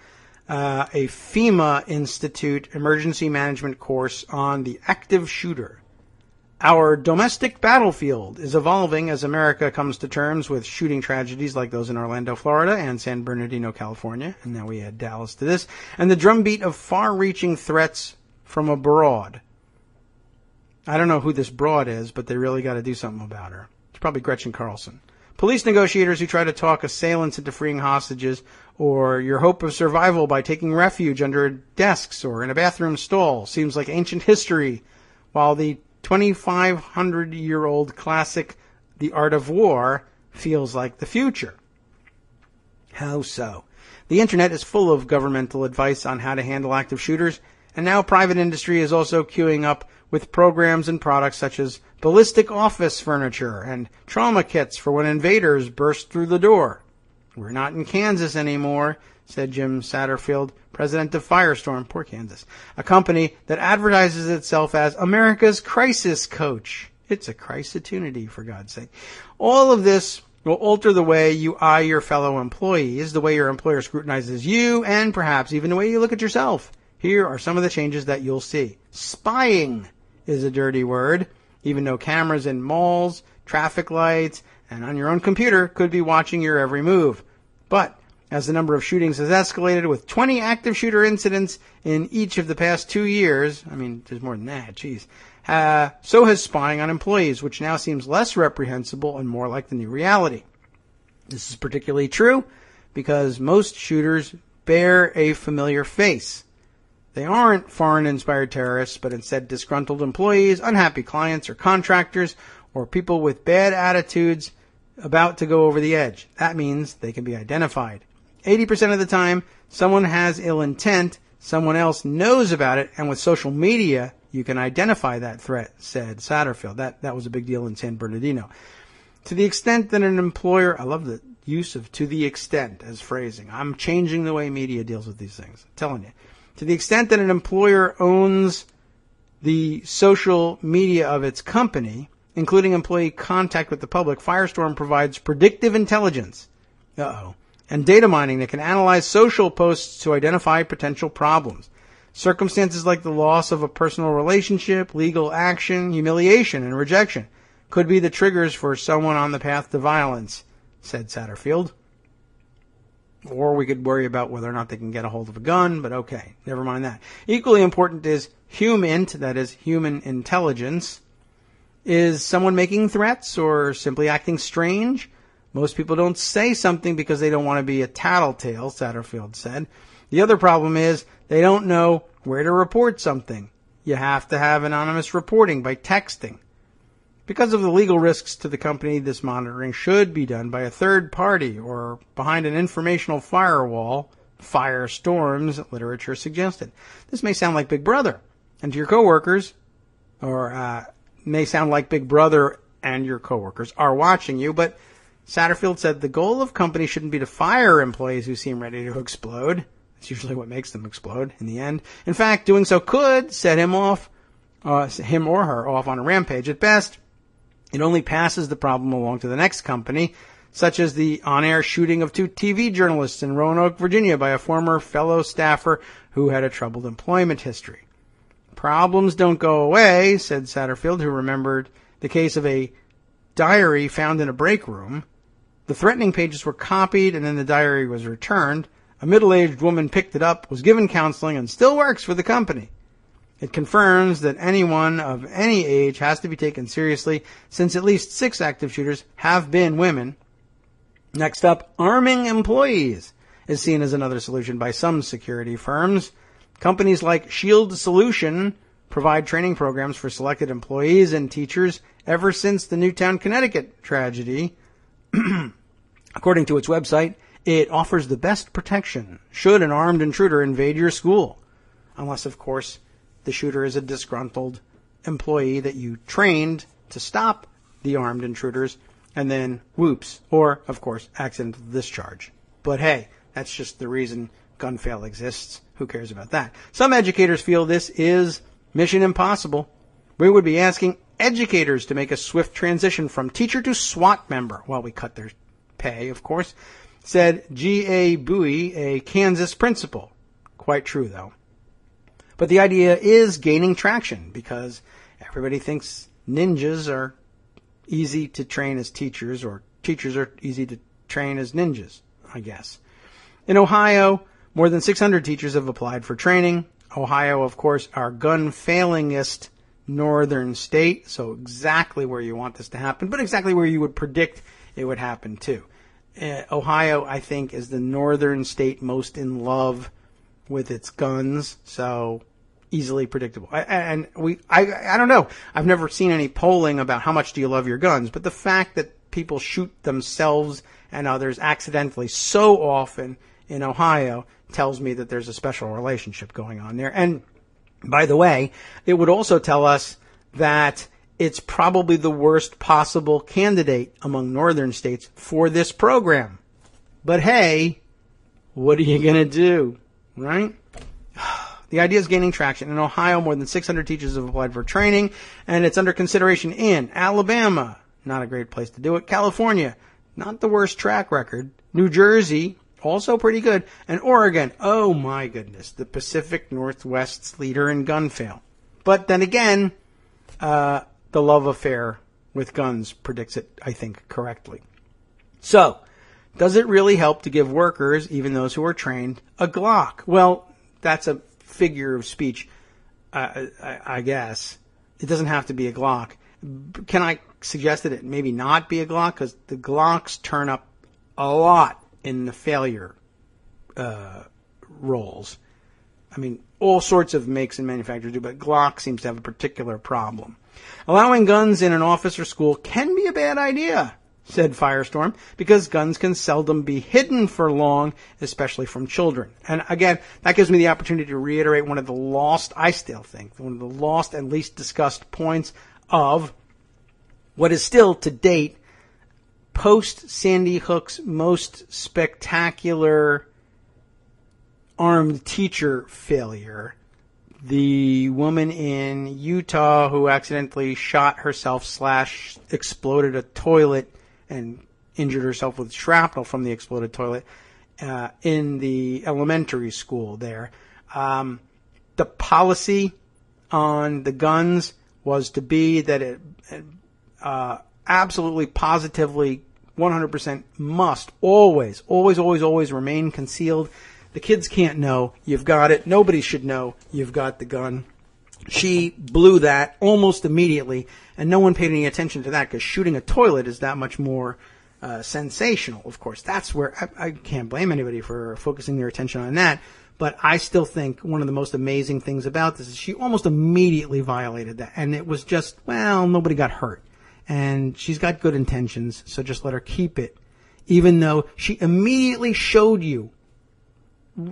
a FEMA Institute emergency management course on the active shooter. Our domestic battlefield is evolving as America comes to terms with shooting tragedies like those in Orlando, Florida, and San Bernardino, California. And now we add Dallas to this. And the drumbeat of far-reaching threats from abroad. I don't know who this broad is, but they really got to do something about her. It's probably Gretchen Carlson. Police negotiators who try to talk assailants into freeing hostages, or your hope of survival by taking refuge under desks or in a bathroom stall seems like ancient history, while the 2,500-year-old classic, The Art of War, feels like the future. How so? The internet is full of governmental advice on how to handle active shooters, and now private industry is also queuing up with programs and products such as ballistic office furniture and trauma kits for when invaders burst through the door. We're not in Kansas anymore, said Jim Satterfield, president of Firestorm, poor Kansas, a company that advertises itself as America's crisis coach. It's a crisis-opportunity, for God's sake. All of this will alter the way you eye your fellow employees, the way your employer scrutinizes you, and perhaps even the way you look at yourself. Here are some of the changes that you'll see. Spying is a dirty word, even though cameras in malls, traffic lights, and on your own computer could be watching your every move. But as the number of shootings has escalated with 20 active shooter incidents in each of the past 2 years, I mean, there's more than that, geez, so has spying on employees, which now seems less reprehensible and more like the new reality. This is particularly true because most shooters bear a familiar face. They aren't foreign-inspired terrorists, but instead disgruntled employees, unhappy clients or contractors, or people with bad attitudes about to go over the edge. That means they can be identified. 80% of the time, someone has ill intent, someone else knows about it, and with social media, you can identify that threat, said Satterfield. That was a big deal in San Bernardino. To the extent that an employer, I love the use of to the extent as phrasing. I'm changing the way media deals with these things. I'm telling you. To the extent that an employer owns the social media of its company, including employee contact with the public, Firestorm provides predictive intelligence and data mining that can analyze social posts to identify potential problems. Circumstances like the loss of a personal relationship, legal action, humiliation, and rejection could be the triggers for someone on the path to violence, said Satterfield. Or we could worry about whether or not they can get a hold of a gun, but okay, never mind that. Equally important is HumInt, that is human intelligence. Is someone making threats or simply acting strange? Most people don't say something because they don't want to be a tattletale, Satterfield said. The other problem is they don't know where to report something. you have to have anonymous reporting by texting. Because of the legal risks to the company, this monitoring should be done by a third party or behind an informational firewall, firestorms, literature suggested. This may sound like Big Brother, and to your coworkers, or may sound like Big Brother and your coworkers are watching you, but Satterfield said the goal of companies shouldn't be to fire employees who seem ready to explode. That's usually what makes them explode in the end. In fact, doing so could set him or her off on a rampage. At best, it only passes the problem along to the next company, such as the on-air shooting of 2 TV journalists in Roanoke, Virginia by a former fellow staffer who had a troubled employment history. Problems don't go away, said Satterfield, who remembered the case of a diary found in a break room. The threatening pages were copied and then the diary was returned. A middle-aged woman picked it up, was given counseling, and still works for the company. It confirms that anyone of any age has to be taken seriously, since at least 6 active shooters have been women. Next up, arming employees is seen as another solution by some security firms. Companies like Shield Solution provide training programs for selected employees and teachers ever since the Newtown, Connecticut tragedy. According to its website, it offers the best protection should an armed intruder invade your school. Unless, of course, the shooter is a disgruntled employee that you trained to stop the armed intruders, and then whoops, or, of course, accidental discharge. But hey, that's just the reason gun fail exists. Who cares about that? Some educators feel this is mission impossible. We would be asking educators to make a swift transition from teacher to SWAT member while we cut their pay, of course, said G.A. Bowie, a Kansas principal. Quite true, though. But the idea is gaining traction because everybody thinks ninjas are easy to train as teachers, or teachers are easy to train as ninjas, I guess. In Ohio, more than 600 teachers have applied for training. Ohio, of course, our gun-failingest northern state, so exactly where you want this to happen, but exactly where you would predict it would happen too. Ohio, I think, is the northern state most in love with its guns, so easily predictable. I don't know. I've never seen any polling about how much do you love your guns, but the fact that people shoot themselves and others accidentally so often in Ohio tells me that there's a special relationship going on there. And by the way, it would also tell us that it's probably the worst possible candidate among northern states for this program. But hey, what are you going to do, right? The idea is gaining traction. In Ohio, more than 600 teachers have applied for training, and it's under consideration in Alabama, not a great place to do it, California, not the worst track record, New Jersey, also pretty good, and Oregon, oh my goodness, the Pacific Northwest's leader in gun fail. But then again, the love affair with guns predicts it, I think, correctly. So, does it really help to give workers, even those who are trained, a Glock? Well, that's a figure of speech, I guess. It doesn't have to be a Glock. Can I suggest that it maybe not be a Glock? Because the Glocks turn up a lot in the failure roles. I mean, all sorts of makes and manufacturers do, but Glock seems to have a particular problem. Allowing guns in an office or school can be a bad idea, said Firestorm, because guns can seldom be hidden for long, especially from children. And again, that gives me the opportunity to reiterate one of the lost, I still think, one of the lost and least discussed points of what is still, to date, post-Sandy Hook's most spectacular armed teacher failure. The woman in Utah who accidentally shot herself / exploded a toilet and injured herself with shrapnel from the exploded toilet in the elementary school there. The policy on the guns was to be that it absolutely, positively, 100% must always remain concealed. The kids can't know you've got it. Nobody should know you've got the gun. She blew that almost immediately, and no one paid any attention to that because shooting a toilet is that much more sensational, of course. That's where I can't blame anybody for focusing their attention on that. But I still think one of the most amazing things about this is she almost immediately violated that. And it was just, well, nobody got hurt. And she's got good intentions, so just let her keep it. Even though she immediately showed you,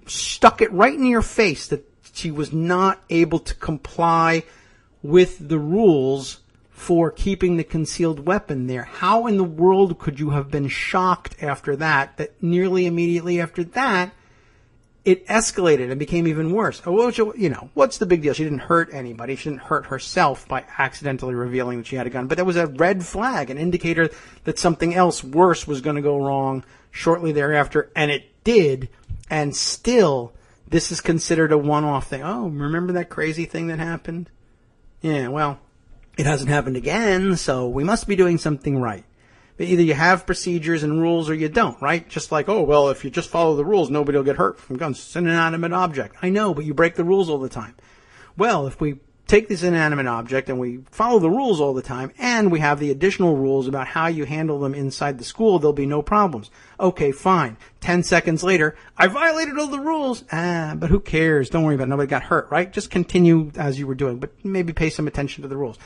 stuck it right in your face that she was not able to comply with the rules for keeping the concealed weapon there. How in the world could you have been shocked after that, that nearly immediately after that, it escalated and became even worse? Oh, well, what's the big deal? She didn't hurt anybody. She didn't hurt herself by accidentally revealing that she had a gun. But that was a red flag, an indicator that something else worse was going to go wrong shortly thereafter. And it did. And still, this is considered a one-off thing. Oh, remember that crazy thing that happened? Yeah, well, it hasn't happened again, so we must be doing something right. But either you have procedures and rules or you don't, right? Just like, oh, well, if you just follow the rules, nobody will get hurt from guns. It's an inanimate object. I know, but you break the rules all the time. Well, if we take this inanimate object and we follow the rules all the time, and we have the additional rules about how you handle them inside the school, there'll be no problems. Okay, fine. 10 seconds later, I violated all the rules. But who cares? Don't worry about it. Nobody got hurt, right? Just continue as you were doing, but maybe pay some attention to the rules.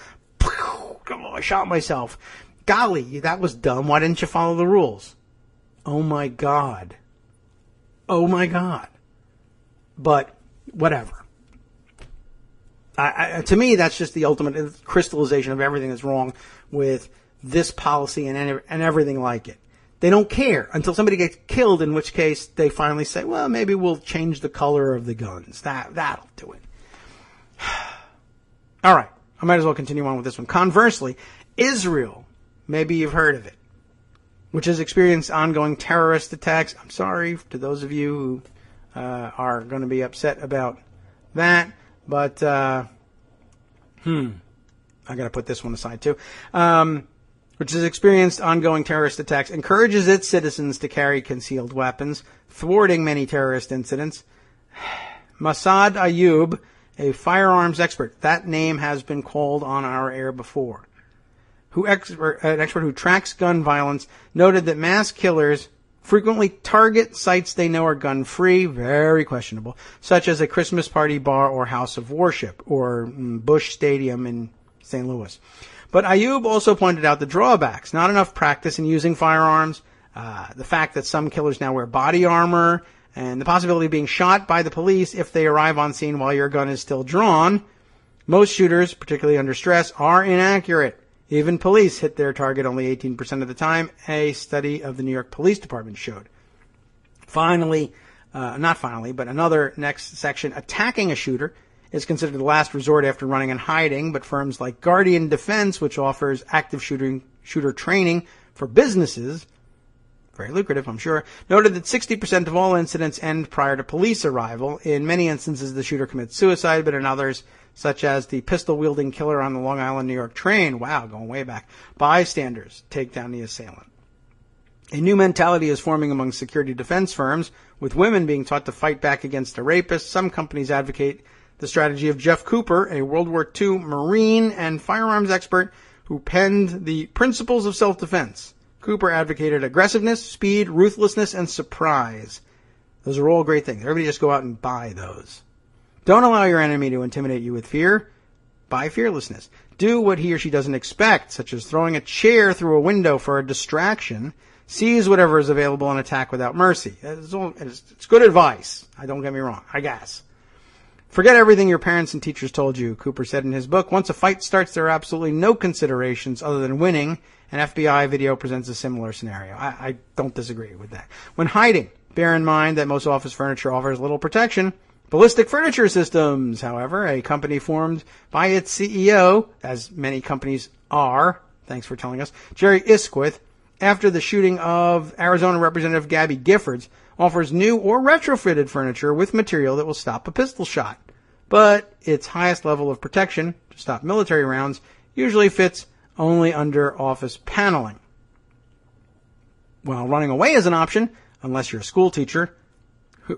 Oh, I shot myself. Golly, that was dumb. Why didn't you follow the rules? Oh my God. Oh my God. But whatever. To me, that's just the ultimate crystallization of everything that's wrong with this policy and everything like it. They don't care until somebody gets killed, in which case they finally say, well, maybe we'll change the color of the guns. That'll do it. All right. I might as well continue on with this one. Conversely, Israel, maybe you've heard of it, which has experienced ongoing terrorist attacks. I'm sorry to those of you who are going to be upset about that, but I got to put this one aside too. Which has experienced ongoing terrorist attacks, encourages its citizens to carry concealed weapons, thwarting many terrorist incidents. Masad Ayub, a firearms expert, that name has been called on our air before, an expert who tracks gun violence, noted that mass killers frequently target sites they know are gun-free, very questionable, such as a Christmas party bar or house of worship, or Busch Stadium in St. Louis. But Ayub also pointed out the drawbacks, not enough practice in using firearms, the fact that some killers now wear body armor, and the possibility of being shot by the police if they arrive on scene while your gun is still drawn. Most shooters, particularly under stress, are inaccurate. Even police hit their target only 18% of the time, a study of the New York Police Department showed. Not finally, but another next section, attacking a shooter is considered the last resort after running and hiding, but firms like Guardian Defense, which offers active shooter training for businesses, very lucrative, I'm sure, noted that 60% of all incidents end prior to police arrival. In many instances, the shooter commits suicide, but in others, such as the pistol-wielding killer on the Long Island, New York train, wow, going way back, bystanders take down the assailant. A new mentality is forming among security defense firms, with women being taught to fight back against a rapist. Some companies advocate the strategy of Jeff Cooper, a World War II Marine and firearms expert who penned the Principles of Self-Defense. Cooper advocated aggressiveness, speed, ruthlessness, and surprise. Those are all great things. Everybody just go out and buy those. Don't allow your enemy to intimidate you with fear. Buy fearlessness. Do what he or she doesn't expect, such as throwing a chair through a window for a distraction. Seize whatever is available and attack without mercy. It's good advice. Don't get me wrong, I guess. Forget everything your parents and teachers told you, Cooper said in his book. Once a fight starts, there are absolutely no considerations other than winning. An FBI video presents a similar scenario. I don't disagree with that. When hiding, bear in mind that most office furniture offers little protection. Ballistic Furniture Systems, however, a company formed by its CEO, as many companies are, thanks for telling us, Jerry Isquith, after the shooting of Arizona Representative Gabby Giffords, offers new or retrofitted furniture with material that will stop a pistol shot. But its highest level of protection, to stop military rounds, usually fits only under office paneling. While running away is an option, unless you're a school teacher,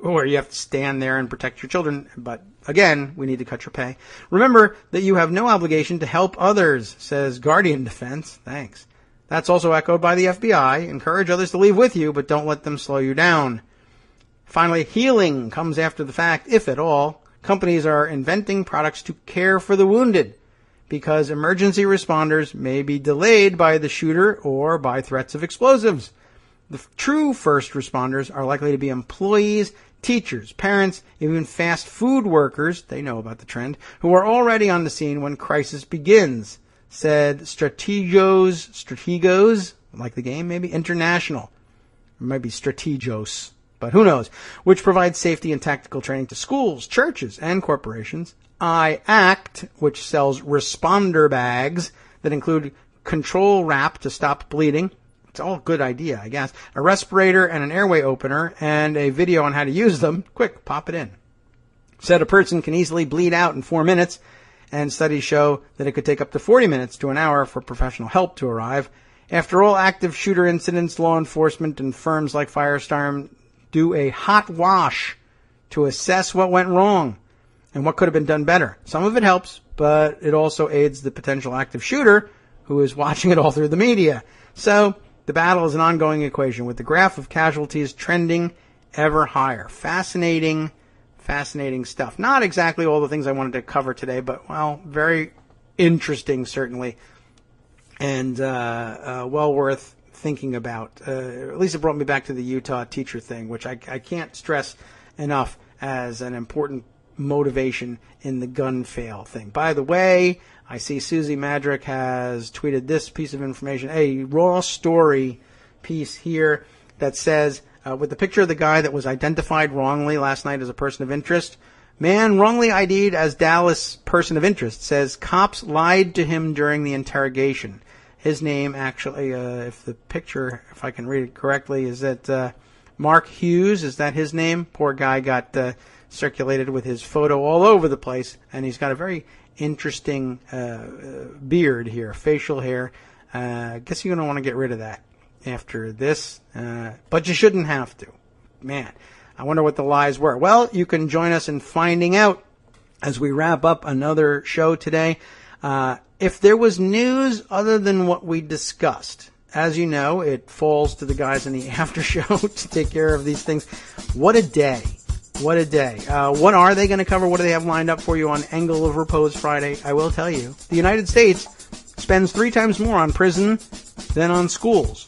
or you have to stand there and protect your children. But again, we need to cut your pay. Remember that you have no obligation to help others, says Guardian Defense. Thanks. That's also echoed by the FBI. Encourage others to leave with you, but don't let them slow you down. Finally, healing comes after the fact, if at all. Companies are inventing products to care for the wounded because emergency responders may be delayed by the shooter or by threats of explosives. The true first responders are likely to be employees, teachers, parents, even fast food workers, they know about the trend, who are already on the scene when crisis begins, said Strategos, like the game maybe, International. It might be Strategos, but who knows, which provides safety and tactical training to schools, churches, and corporations. IACT, which sells responder bags that include control wrap to stop bleeding. It's all a good idea, I guess. A respirator and an airway opener and a video on how to use them. Quick, pop it in. Said a person can easily bleed out in 4 minutes, and studies show that it could take up to 40 minutes to an hour for professional help to arrive. After all active shooter incidents, law enforcement and firms like Firestorm do a hot wash to assess what went wrong and what could have been done better. Some of it helps, but it also aids the potential active shooter who is watching it all through the media. So the battle is an ongoing equation with the graph of casualties trending ever higher. Fascinating stuff. Not exactly all the things I wanted to cover today, but, well, very interesting, certainly, and well worth thinking about. At least it brought me back to the Utah teacher thing, which I can't stress enough as an important motivation in the gun fail thing. By the way, I see Susie Madrick has tweeted this piece of information, a raw story piece here that says, with the picture of the guy that was identified wrongly last night as a person of interest, man wrongly ID'd as Dallas person of interest, says cops lied to him during the interrogation. His name actually, if I can read it correctly, is that Mark Hughes, is that his name? Poor guy got circulated with his photo all over the place, and he's got a very interesting beard here, facial hair. Guess you're going to want to get rid of that after this, but you shouldn't have to. Man, I wonder what the lies were. Well, you can join us in finding out as we wrap up another show today. If there was news other than what we discussed, as you know, it falls to the guys in the after show to take care of these things. What a day. What a day. What are they going to cover? What do they have lined up for you on Angle of Repose Friday? I will tell you. The United States spends 3 times more on prison than on schools.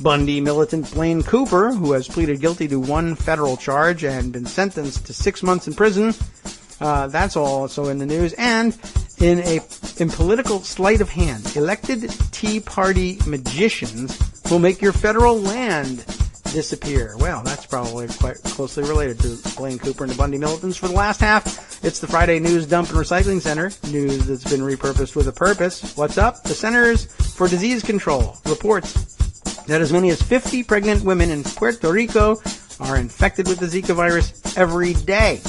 Bundy militant Blaine Cooper, who has pleaded guilty to 1 federal charge and been sentenced to 6 months in prison. That's also in the news. And in political sleight of hand, elected Tea Party magicians will make your federal land disappear. Well, that's probably quite closely related to Blaine Cooper and the Bundy militants. For the last half, it's the Friday News Dump and Recycling Center. News that's been repurposed with a purpose. What's up? The Centers for Disease Control reports that as many as 50 pregnant women in Puerto Rico are infected with the Zika virus every day.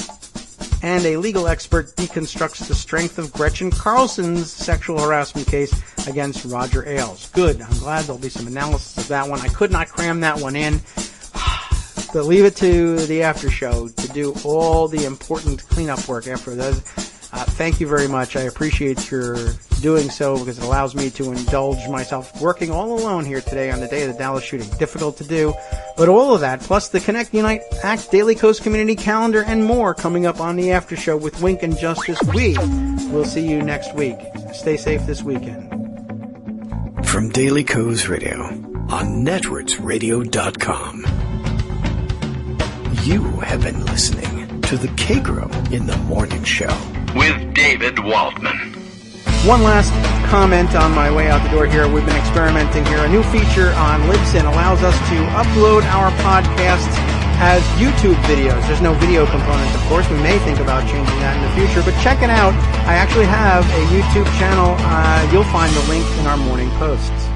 And a legal expert deconstructs the strength of Gretchen Carlson's sexual harassment case against Roger Ailes. Good. I'm glad there'll be some analysis of that one. I could not cram that one in. But leave it to the after show to do all the important cleanup work after those. Thank you very much. I appreciate your doing so because it allows me to indulge myself working all alone here today on the day of the Dallas shooting. Difficult to do, but all of that, plus the Connect, Unite, Act, Daily Coast Community Calendar, and more coming up on the after show with Wink and Justice. We will see you next week. Stay safe this weekend. From Daily Coast Radio on netrootsradio.com. You have been listening to the Kagro in the Morning Show with David Waldman. One last comment on my way out the door here. We've been experimenting here. A new feature on Libsyn allows us to upload our podcasts as YouTube videos. There's no video component, of course. We may think about changing that in the future, but check it out. I actually have a YouTube channel. You'll find the link in our morning posts.